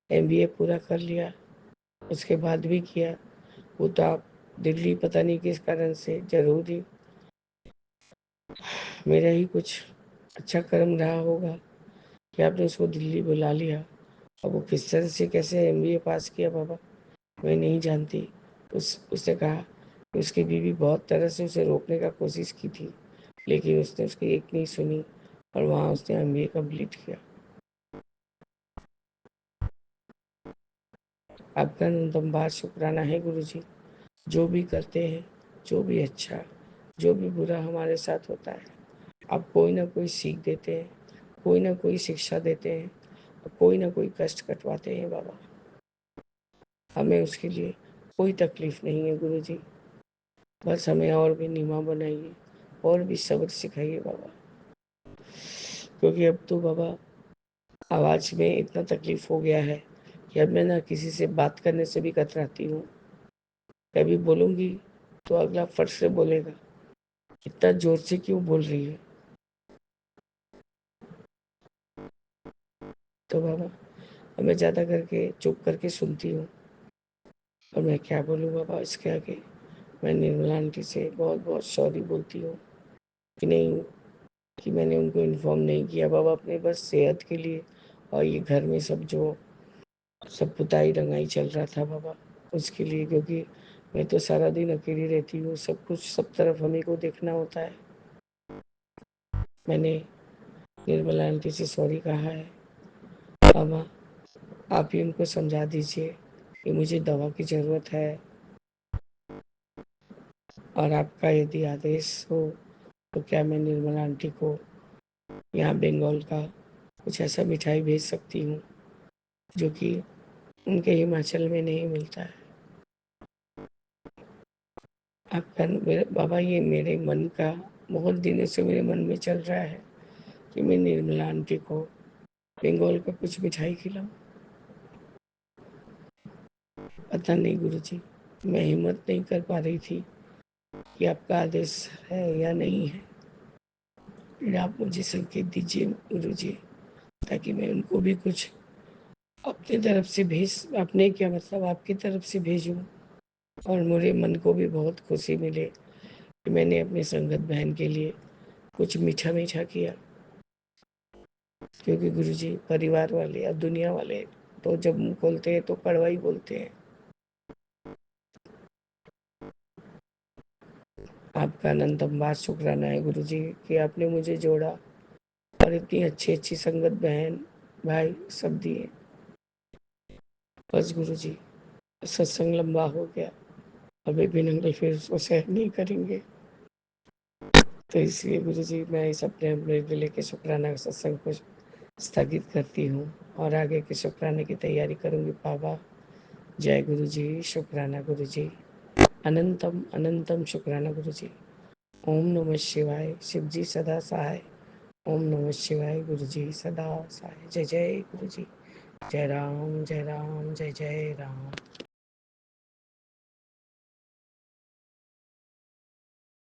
एमबीए पूरा कर लिया, उसके बाद भी किया। वो तो आप दिल्ली पता नहीं किस कारण से, जरूर ही मेरा ही कुछ अच्छा कर्म रहा होगा कि आपने उसको दिल्ली बुला लिया। अब वो किस तरह से कैसे एमबीए पास किया बाबा मैं नहीं जानती। उसने कहा कि उसकी बीवी बहुत तरह से उसे रोकने का कोशिश की थी, लेकिन उसने उसकी एक नहीं सुनी और वहाँ उसने एमबीए कंप्लीट किया। आपका नंदनबार शुक्राना है गुरुजी। जो भी करते हैं, जो भी अच्छा, जो भी बुरा हमारे साथ होता है, आप कोई ना कोई सीख देते हैं, कोई ना कोई शिक्षा देते हैं, और कोई ना कोई कष्ट कटवाते हैं बाबा। हमें उसके लिए कोई तकलीफ नहीं है गुरुजी। बस हमें और भी निमा बनाइए और भी सब्र सिखाइए बाबा। क्योंकि अब तो बाबा आवाज़ में इतना तकलीफ हो गया है कि अब मैं ना किसी से बात करने से भी कतराती हूँ। कभी बोलूँगी तो अगला फट से बोलेगा, इतना जोर से क्यों बोल रही है। तो बाबा अब मैं ज़्यादा करके चुप करके सुनती हूँ, और मैं क्या बोलूँ बाबा इसके आगे। मैं निर्मला आंटी से बहुत बहुत सॉरी बोलती हूँ कि नहीं, कि मैंने उनको इन्फॉर्म नहीं किया बाबा अपने बस सेहत के लिए, और ये घर में सब जो सब पुताई रंगाई चल रहा था बाबा उसके लिए, क्योंकि मैं तो सारा दिन अकेली रहती हूँ, सब कुछ सब तरफ हमें को देखना होता है। मैंने निर्मला आंटी से सॉरी कहा है। बाबा आप ही उनको समझा दीजिए कि मुझे दवा की ज़रूरत है, और आपका यदि आदेश हो तो क्या मैं निर्मला आंटी को यहाँ बंगाल का कुछ ऐसा मिठाई भेज सकती हूँ जो कि उनके हिमाचल में नहीं मिलता है। आपका मेरे बाबा, ये मेरे मन का बहुत दिनों से मेरे मन में चल रहा है कि मैं निर्मला आंटी को बंगाल का कुछ मिठाई खिलाऊं। पता नहीं गुरुजी, मैं हिम्मत नहीं कर पा रही थी कि आपका आदेश है या नहीं है। फिर आप मुझे संकेत दीजिए गुरुजी, ताकि मैं उनको भी कुछ अपनी तरफ से अपने क्या मतलब आपकी तरफ से भेजूं, और मेरे मन को भी बहुत खुशी मिले कि मैंने अपनी संगत बहन के लिए कुछ मीठा मीठा किया। क्योंकि गुरुजी, परिवार वाले या दुनिया वाले तो जब मुंह खोलते हैं तो कड़वा ही बोलते हैं। आपका अनंतम बार शुक्राना है गुरुजी कि आपने मुझे जोड़ा और इतनी अच्छी अच्छी संगत बहन भाई सब दिए। बस गुरुजी, सत्संग लंबा हो गया, अभी भी नंगल फिर उसको सहन नहीं करेंगे, तो इसलिए गुरुजी मैं इस अपने दिले के शुक्राना सत्संग को स्थगित करती हूँ और आगे के शुक्राने की तैयारी करूँगी। बाबा जय गुरुजी, शुक्राना गुरुजी, अनंतम अनंतम शुक्राना गुरुजी। ओम नमः शिवाय, शिव जी सदा सहाय। ओम नमः शिवाय, गुरुजी सदा सहाय। जय जय गुरुजी, जय राम जय राम जय जय राम।